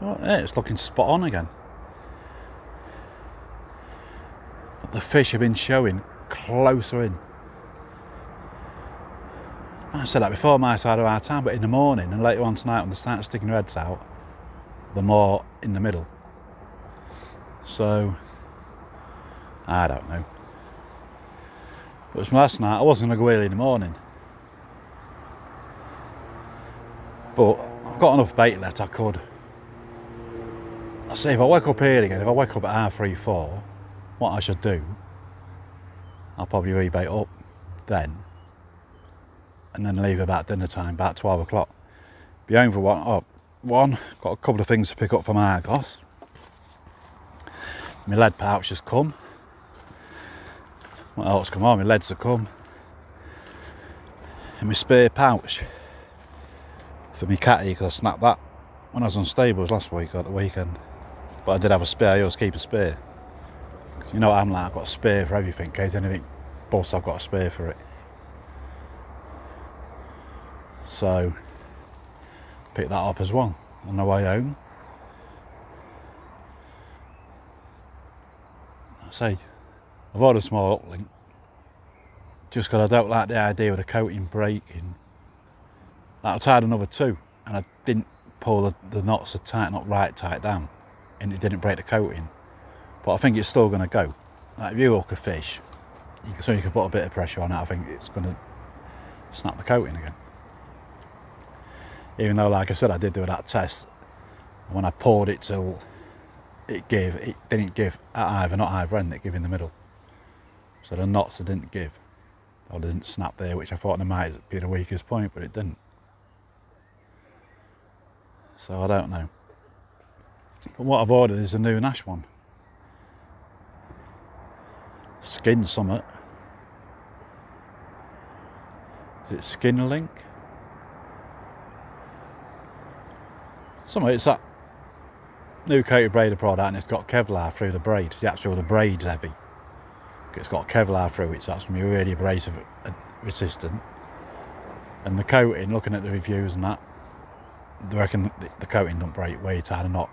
Well, yeah, it's looking spot on again. But the fish have been showing closer in. I said that before, my side of our time, but in the morning and later on tonight when they start sticking their heads out, they're more in the middle. So, I don't know. It was last night, I wasn't going to go early in the morning. But I've got enough bait left, I could. I say, if I wake up early again, if I wake up at 3:30, 4, what I should do, I'll probably rebait up then. And then leave about dinner time, about 12 o'clock. Be home for one, got a couple of things to pick up from Argos. My lead pouch has come. What else come on? My leads have come. And my spare pouch for my catty, because I snapped that when I was on stables last week or the weekend. But I did have a spare, I always keep a spare. Cause you know what I'm like, I've got a spare for everything. In case anything busts, I've got a spare for it. So, pick that up as well on the way home. I say, I've ordered a small uplink just because I don't like the idea of the coating breaking. Like I tied another 2 and I didn't pull the knots not right tight down, and it didn't break the coating. But I think it's still going to go. Like if you hook a fish, you can put a bit of pressure on it, I think it's going to snap the coating again. Even though, like I said, I did do that test. When I poured it till it didn't give at not either end, it gave in the middle. So the knots didn't give, or didn't snap there, which I thought they might be the weakest point, but it didn't. So I don't know. But what I've ordered is a new Nash one. Skin Summit. Is it Skin Link? It's that new coated braid I brought out, and it's got Kevlar through the braid. The braid's heavy. It's got Kevlar through it, so that's going to be really abrasive resistant. And the coating, looking at the reviews and that, they reckon the coating don't break way tight, and not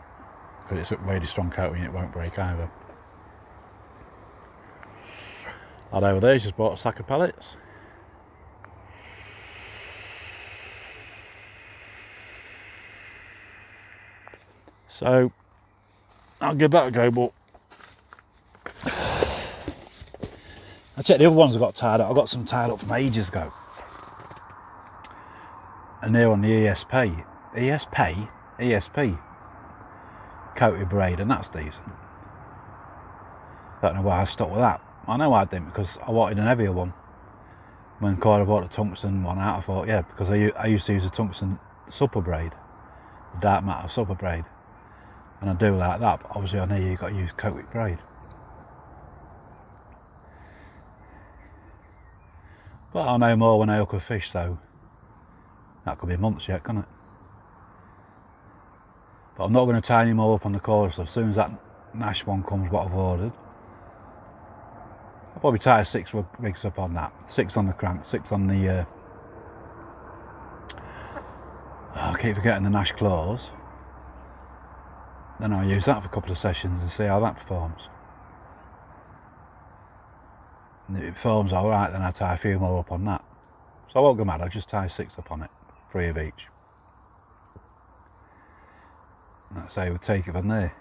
because it's a really strong coating, it won't break either. Lad over there just bought a sack of pellets. So I'll give that a go, but I checked the other ones I got tied up. I got some tied up from ages ago, and they're on the ESP coated braid, and that's decent. Don't know why I stuck with that. I know I didn't, because I wanted an heavier one. When Cora bought the tungsten one out, I thought, yeah, because I used to use a tungsten super braid, the dark matter super braid. And I do like that, but obviously I know you've got to use coated braid. But I'll know more when I hook a fish, so that could be months yet, can't it? But I'm not going to tie any more up on the course. So as soon as that Nash one comes, what I've ordered, I'll probably tie 6 rigs up on that. 6 on the crank, 6 on the... I keep forgetting the Nash claws. Then I'll use that for a couple of sessions and see how that performs. And if it forms alright, then I tie a few more up on that. So I won't go mad, I'll just tie 6 up on it, 3 of each. And that's how we'll take it from there.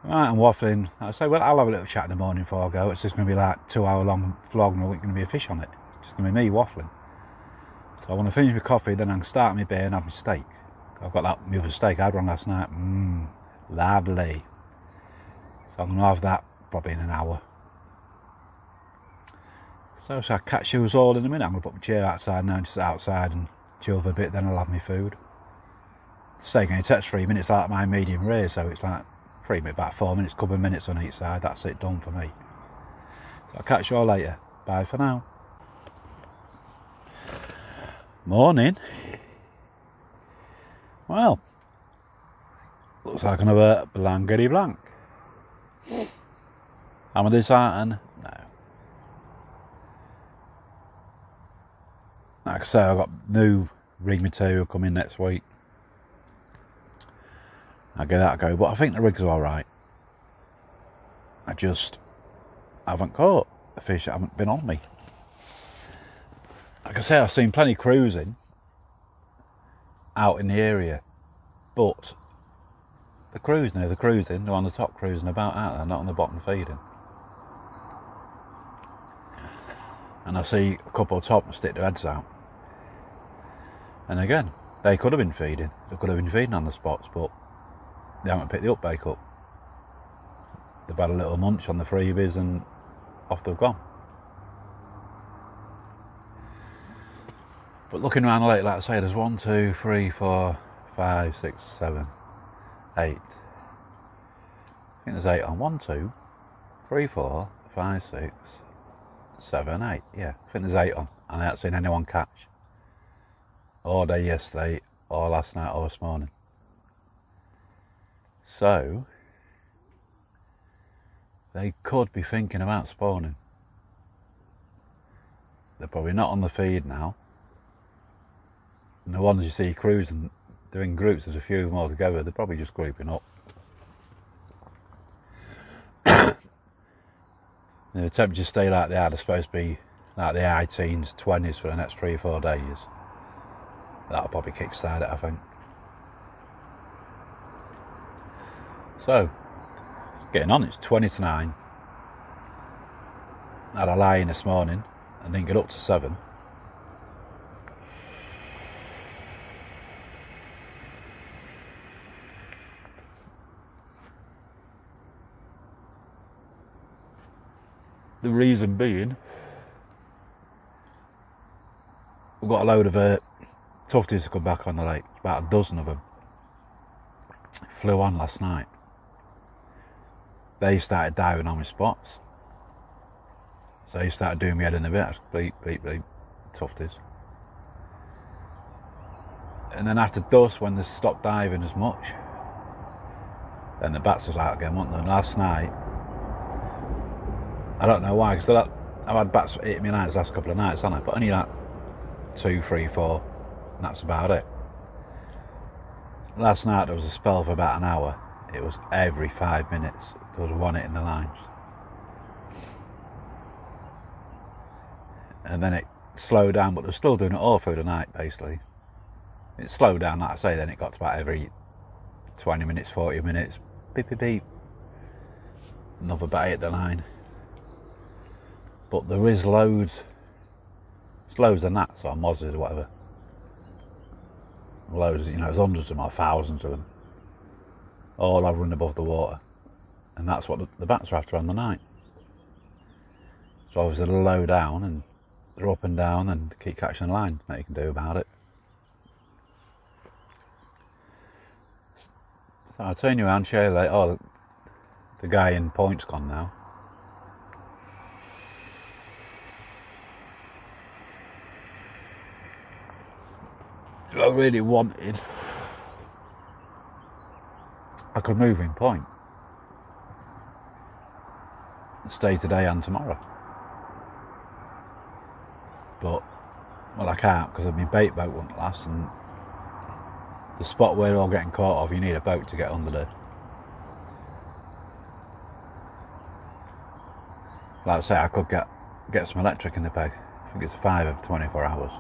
Right, I'm waffling. I say, well, I'll have a little chat in the morning before I go. It's just going to be like 2-hour long vlog and there's going to be a fish on it. It's just going to be me waffling. So I want to finish my coffee, then I can start my beer and have my steak. I've got that other steak I had one last night. Lovely. So I'm going to have that probably in an hour. So I'll catch you all in a minute. I'm going to put my chair outside now, just sit outside and chill for a bit, then I'll have my food. The steak only takes 3 minutes, like my medium rare, so it's like about 4 minutes, couple of minutes on each side. That's it, done for me. So I'll catch you all later. Bye for now. Morning. Well, looks like another blankety blank. Am I disheartened? No. Like I say, I've got new rig material coming next week. I'll give that a go, but I think the rigs are alright. I just haven't caught the fish that haven't been on me. Like I say, I've seen plenty cruising out in the area, but they're cruising, they're on the top cruising about out there, not on the bottom feeding. And I see a couple of top stick their heads out. And again, they could have been feeding. They could have been feeding on the spots, but they haven't picked the upbake up. They've had a little munch on the freebies and off they've gone. But looking around the lake, like I say, there's 1, 2, 3, 4, 5, 6, 7, 8. I think there's 8 on. 1, 2, 3, 4, 5, 6, 7, 8. Yeah, I think there's 8 on. And I haven't seen anyone catch. All day yesterday, or last night, or this morning. So, they could be thinking about spawning. They're probably not on the feed now. And the ones you see cruising, they're in groups, there's a few of them all together, they're probably just grouping up. The temperatures stay like they are, they're supposed to be like the high teens, 20s for the next 3 or 4 days. That'll probably kickstart it, I think. So, it's getting on, it's 20 to 9. I had a lie in this morning and didn't get up to 7. The reason being, we've got a load of tufties to come back on the lake, about a dozen of them. Flew on last night. They started diving on my spots. So he started doing me head in a bit, bleep, bleep, bleep, tufties. And then after dusk, when they stopped diving as much, then the bats was out again, weren't they? And last night, I don't know why, because I've had bats hitting me nights the last couple of nights, haven't I? But only like 2, 3, 4, and that's about it. Last night there was a spell for about an hour. It was every 5 minutes there was one hitting the lines. And then it slowed down, but they were still doing it all through the night, basically. It slowed down, like I say, then it got to about every 20 minutes, 40 minutes. Beep, beep, beep. Another bat hit the line. But there is loads. There's loads of gnats or mozzies or whatever. Loads, there's hundreds of them or thousands of them. All hovering above the water. And that's what the bats are after on the night. So obviously they're low down and they're up and down and keep catching the line. Nothing you can do about it. So I'll turn you around, show you later. Oh, the guy in point's gone now. If I really wanted, I could move in point. Stay today and tomorrow. But, well, I can't because my bait boat won't last, and the spot where they're all getting caught off, you need a boat to get under there. Like I say, I could get some electric in the peg. I think it's a 5 of 24 hours.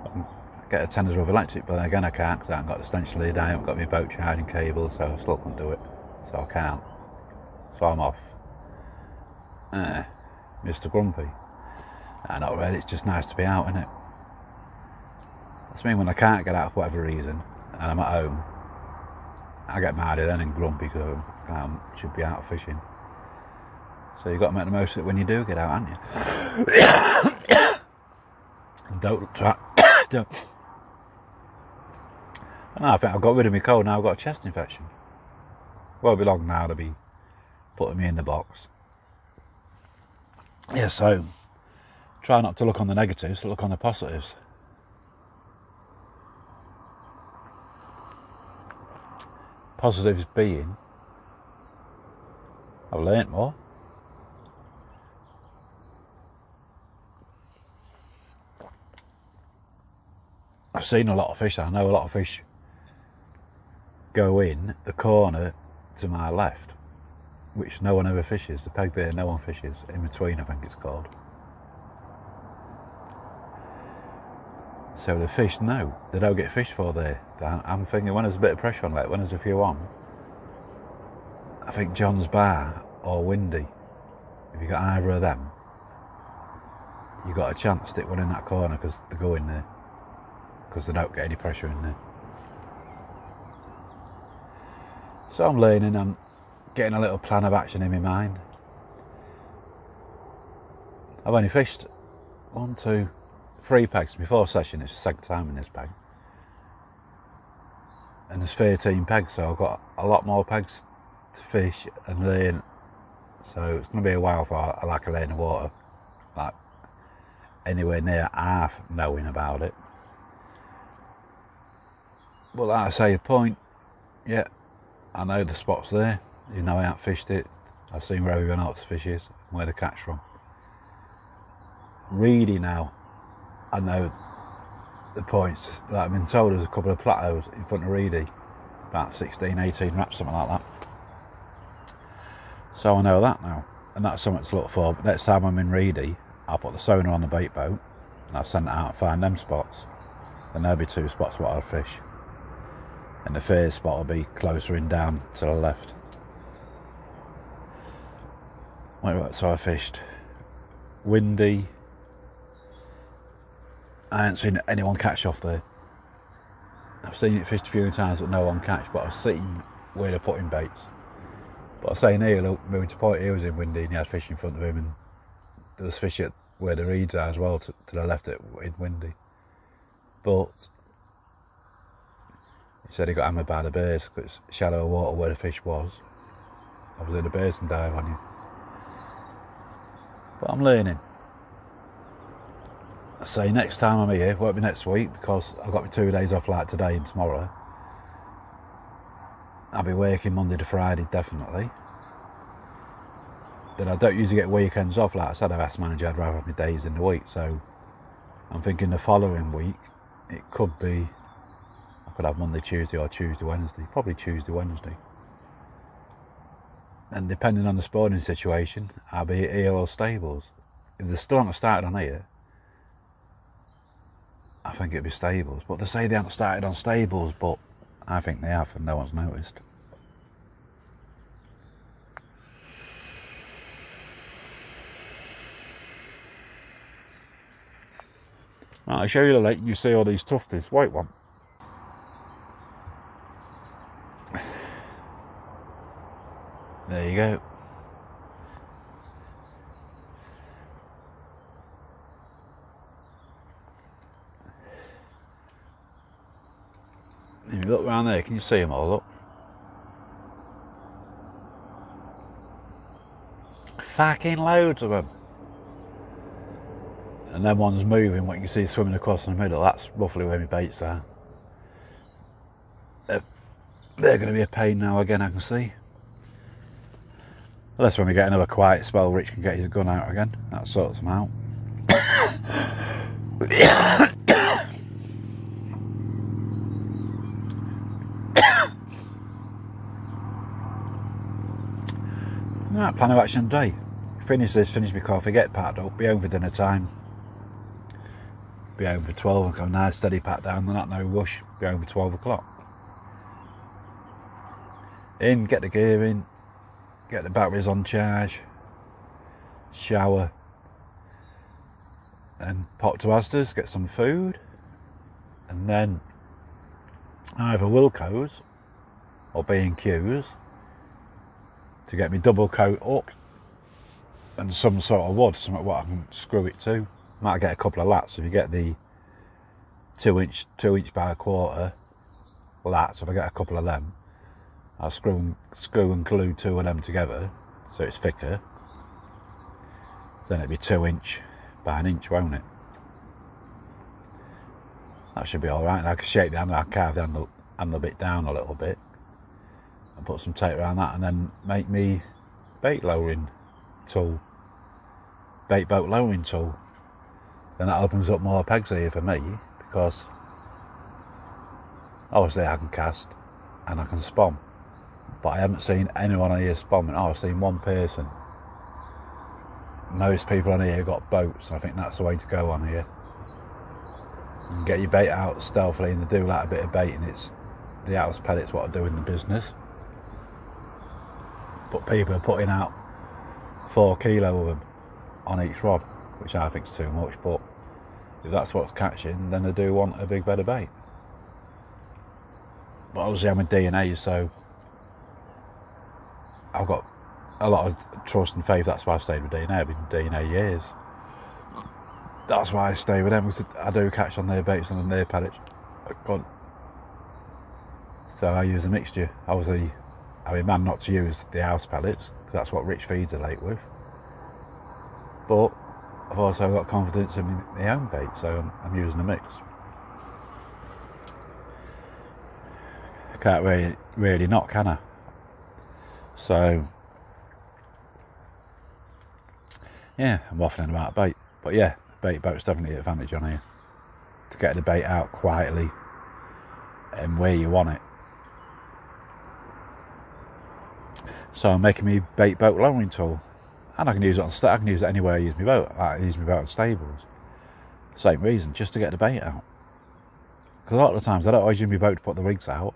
I can get a tenner's worth of electric, but then again I can't because I haven't got the extension lead, I haven't got my boat charging cable, so I still couldn't do it. So I can't. So I'm off. Mr. Grumpy. Not really, it's just nice to be out, isn't it? That's me when I can't get out for whatever reason and I'm at home. I get mad then and grumpy because I should be out fishing. So you've got to make the most of it when you do get out, haven't you? And don't try. Don't. And I think I've got rid of my cold now. I've got a chest infection. Won't be long now to be putting me in the box. Yeah, so try not to look on the negatives, look on the positives. Positives being, I've learnt more. I've seen a lot of fish. I know a lot of fish go in the corner to my left, which no one ever fishes. The peg there, no one fishes. In between, I think it's called. So the fish, no, they don't get fished for there. I'm thinking when there's a bit of pressure on it, when there's a few on, I think John's Bar or Windy, if you got either of them, you got a chance to stick one in that corner because they go in there, because they don't get any pressure in there. So I'm learning, I'm getting a little plan of action in my mind. I've only fished 1, 2, 3 pegs before session. It's the second time in this peg, and there's 13 pegs, so I've got a lot more pegs to fish and learn. So it's going to be a while for I like a lane of water, like anywhere near half knowing about it. But like I say, the point, yeah, I know the spot's there. You know I haven't fished it. I've seen where everyone else fishes, where they catch from. Really now, I know the points. Like I've been told there's a couple of plateaus in front of Reedy, about 16, 18 wraps, something like that. So I know that now, and that's something to look for. But next time I'm in Reedy, I'll put the sonar on the bait boat, and I'll send it out and find them spots. Then there'll be 2 spots where I'll fish, and the third spot will be closer in down to the left. Right, so I fished Windy. I haven't seen anyone catch off there. I've seen it fished a few times but no one catch, but I've seen where they're putting baits. But I say near, look, moving to point, he was in Windy and he had fish in front of him, and there was fish at where the reeds are as well, to the left in Windy. But he said he got hammered by the bears because it's shallow water where the fish was. Obviously the bears can dive on you. But I'm learning. I say next time I'm here, won't be next week because I've got my 2 days off like today and tomorrow. I'll be working Monday to Friday definitely. Then I don't usually get weekends off. Like I said, I've asked manager I'd rather have my days in the week, so I'm thinking the following week it could be, I could have Monday, Tuesday or Tuesday, Wednesday. Probably Tuesday, Wednesday. And depending on the spawning situation, I'll be at here or stables. If they're still not started on here, I think it'd be stables. But they say they haven't started on stables, but I think they have and no one's noticed. Right, I'll show you the lake and you see all these tufties. White one. There you go. If you look around there, can you see them all? Look. Fucking loads of them. And then one's moving, what you can see swimming across in the middle. That's roughly where my baits are. They're going to be a pain now again, I can see. Unless when we get another quiet spell, Rich can get his gun out again. That sorts them out. Right, plan of action today. finish my coffee, get packed up, be home for dinner time. Be home for 12, have a nice steady pat down, not no rush, be home for 12 o'clock. In, get the gear in, get the batteries on charge, shower, and pop to Asda's, get some food, and then either Wilco's or B&Q's to get me double coat up and some sort of wood, something what I can screw it to. Might get a couple of lats. If you get the 2 inch by a quarter lats, if I get a couple of them, I'll screw and glue 2 of them together so it's thicker. Then it'll be 2 inch by an inch, won't it? That should be alright. I can shake the handle, I carve the handle bit down a little bit and put some tape around that, and then make me bait lowering tool, bait boat lowering tool. Then that opens up more pegs here for me, because obviously I can cast and I can spom, but I haven't seen anyone on here spomming. I've seen one person. Most people on here got boats, and I think that's the way to go on here. You can get your bait out stealthily, and they do like a bit of baiting. It's the house pellets what I do in the business. But people are putting out 4 kilo of them on each rod, which I think is too much, but if that's what's catching, then they do want a big bed of bait. But obviously I'm with DNA, so I've got a lot of trust and faith. That's why I've stayed with DNA. I've been with DNA years. That's why I stay with them, because I do catch on their baits and on their pellets. So I use a mixture. Obviously, I'm a man not to use the house pellets, because that's what Rich feeds are late with. But I've also got confidence in my own bait, so I'm using a mix. I can't really not, can I? So, yeah, I'm waffling about bait. But yeah, bait boat's definitely an advantage on here. To get the bait out quietly and where you want it. So I'm making me bait boat lowering tool. And I can use it I can use it anywhere I use my boat. I use my boat on stables. Same reason, just to get the bait out. Because a lot of the times I don't always use my boat to put the rigs out.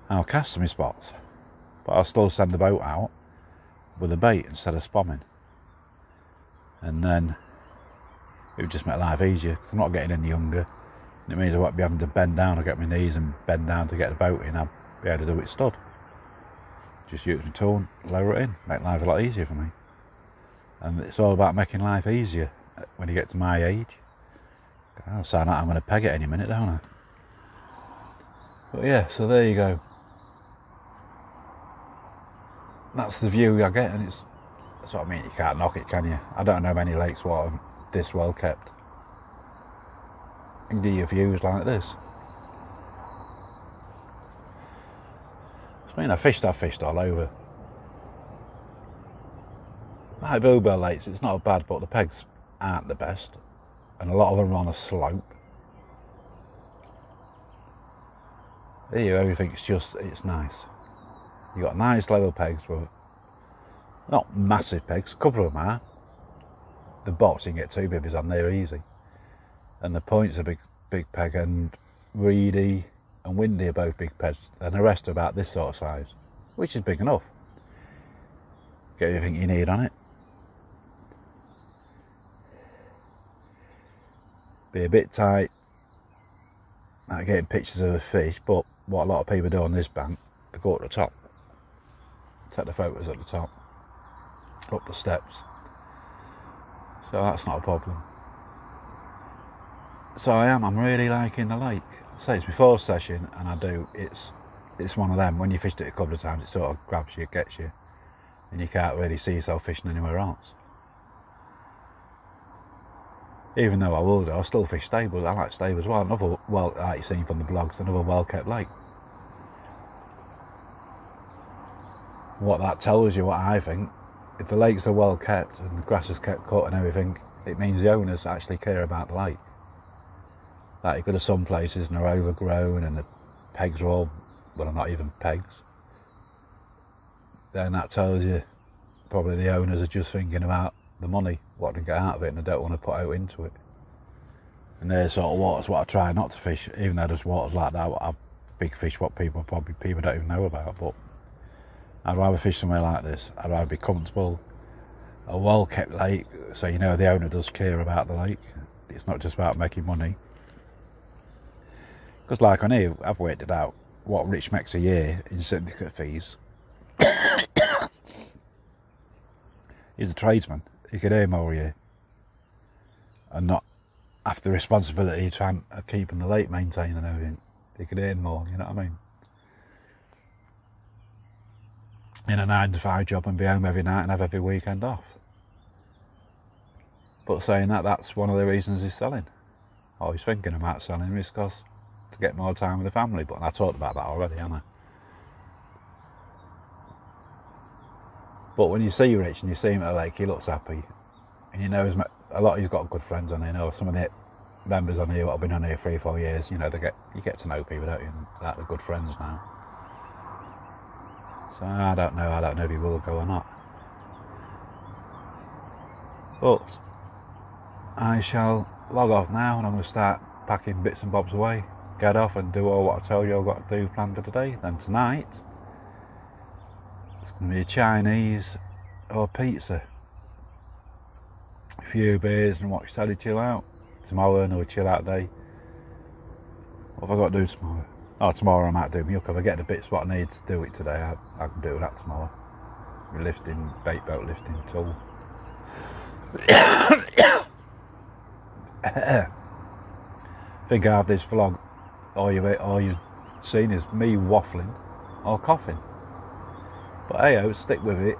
I'll cast to my spots. But I'll still send the boat out with a bait instead of spomming. And then it would just make life easier, because I'm not getting any younger. And it means I won't be having to bend down. I'll get my knees and bend down to get the boat in. I'll be able to do it stud. Just use my tool, lower it in, make life a lot easier for me. And it's all about making life easier when you get to my age. I'll sound like I'm going to peg it any minute, don't I? But yeah, so there you go. That's the view I get, and that's what I mean. You can't knock it, can you? I don't know many lakes what are this well kept and give you views like this. I mean, I've fished all over. Like Bluebell Lakes, it's not bad, but the pegs aren't the best, and a lot of them are on a slope. Here, everything's it's nice. You got nice level pegs with not massive pegs. A couple of them are. The box you can get 2 bivvies on there easy, and the point's a big peg, and Reedy and Windy are both big pegs, and the rest are about this sort of size, which is big enough. Get everything you need on it. Be a bit tight at getting pictures of the fish, but what a lot of people do on this bank, they go up the top, take the photos at the top, up the steps, so that's not a problem. So I'm really liking the lake. So it's my 4th session, and it's one of them, when you fished it a couple of times, it sort of grabs you, gets you, and you can't really see yourself fishing anywhere else. Even though I'll still fish stables. I like stables as well. Another, well, like you've seen from the blogs, another well-kept lake. What that tells you, what I think, if the lakes are well kept and the grass is kept cut and everything, it means the owners actually care about the lake. Like, you go to some places and they're overgrown and the pegs are all, well, not even pegs. Then that tells you probably the owners are just thinking about the money, what to get out of it, and they don't want to put out into it. And they're sort of waters what I try not to fish, even though there's waters like that what have big fish what people don't even know about. But I'd rather fish somewhere like this. I'd rather be comfortable, a well kept lake, so you know the owner does care about the lake. It's not just about making money. Because like on here, I've worked it out what Rich makes a year in syndicate fees. He's a tradesman. He could earn more a year and not have the responsibility of keeping the lake maintained and everything. He could earn more, you know what I mean? In a 9-to-5 job and be home every night and have every weekend off. But saying that, that's one of the reasons he's selling. Or he's thinking about selling is because to get more time with the family. But I talked about that already, haven't I? But when you see Rich and you see him at the lake, he looks happy. And you know, he's got good friends on here. You know, some of the members on here that have been on here 3-4 years, you know, you get to know people, don't you? And that they're good friends now. So I don't know if he will go or not. But I shall log off now, and I'm going to start packing bits and bobs away, get off and do all what I told you I've got to do planned for today. Then tonight it's going to be a Chinese or pizza, a few beers and watch telly, chill out. Tomorrow another chill out day. What have I got to do tomorrow? Oh, tomorrow I might do my hook. If I get the bits what I need to do it today, I can do that tomorrow. Lifting, bait boat lifting tool. I think I have this vlog, all you've seen is me waffling or coughing. But hey, stick with it,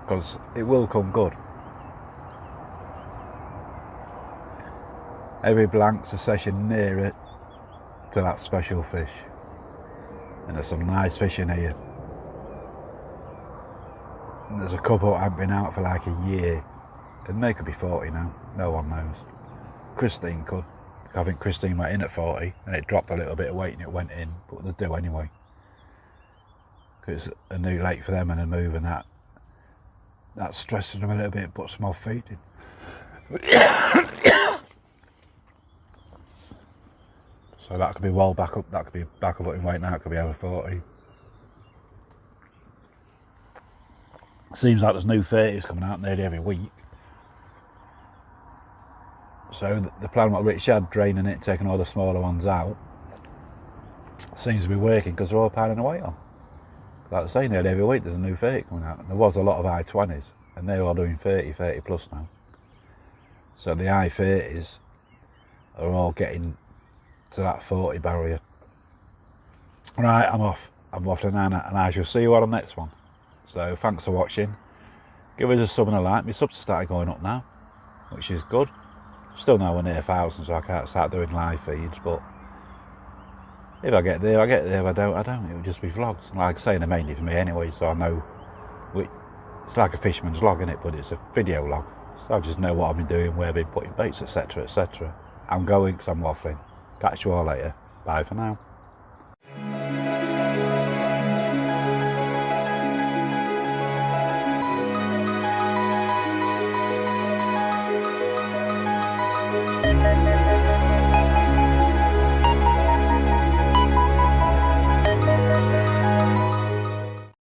because it will come good. Every blank's a session nearer to that special fish. And there's some nice fish in here. And there's a couple that haven't been out for like a year. And they could be 40 now, no one knows. Christine could. I think Christine went in at 40 and it dropped a little bit of weight and it went in, but they do anyway. Because it's a new lake for them and a move, and that's stressing them a little bit, puts them off feeding. So that could be well back up, that could be back up in weight now, it could be over 40. Seems like there's new 30s coming out nearly every week. So the plan what Rich had, draining it, taking all the smaller ones out, seems to be working because they're all piling away on. Like I say, nearly every week there's a new 30 coming out. And there was a lot of high 20s, and they're all doing 30 plus now. So the high 30s are all getting to that 40 barrier. Right, I'm off. I'm off to Nana, and I shall see you on the next one. So thanks for watching. Give us a sub and a like. My subs started going up now, which is good. Still nowhere near 1,000, so I can't start doing live feeds, but if I get there, I get there. If I don't, I don't. It'll just be vlogs. And like I say, they're mainly for me anyway, so I know it's like a fisherman's log, isn't it? But it's a video log, so I just know what I've been doing, where I've been putting baits, etc, etc. I'm going because I'm waffling. Catch you all later. Bye for now.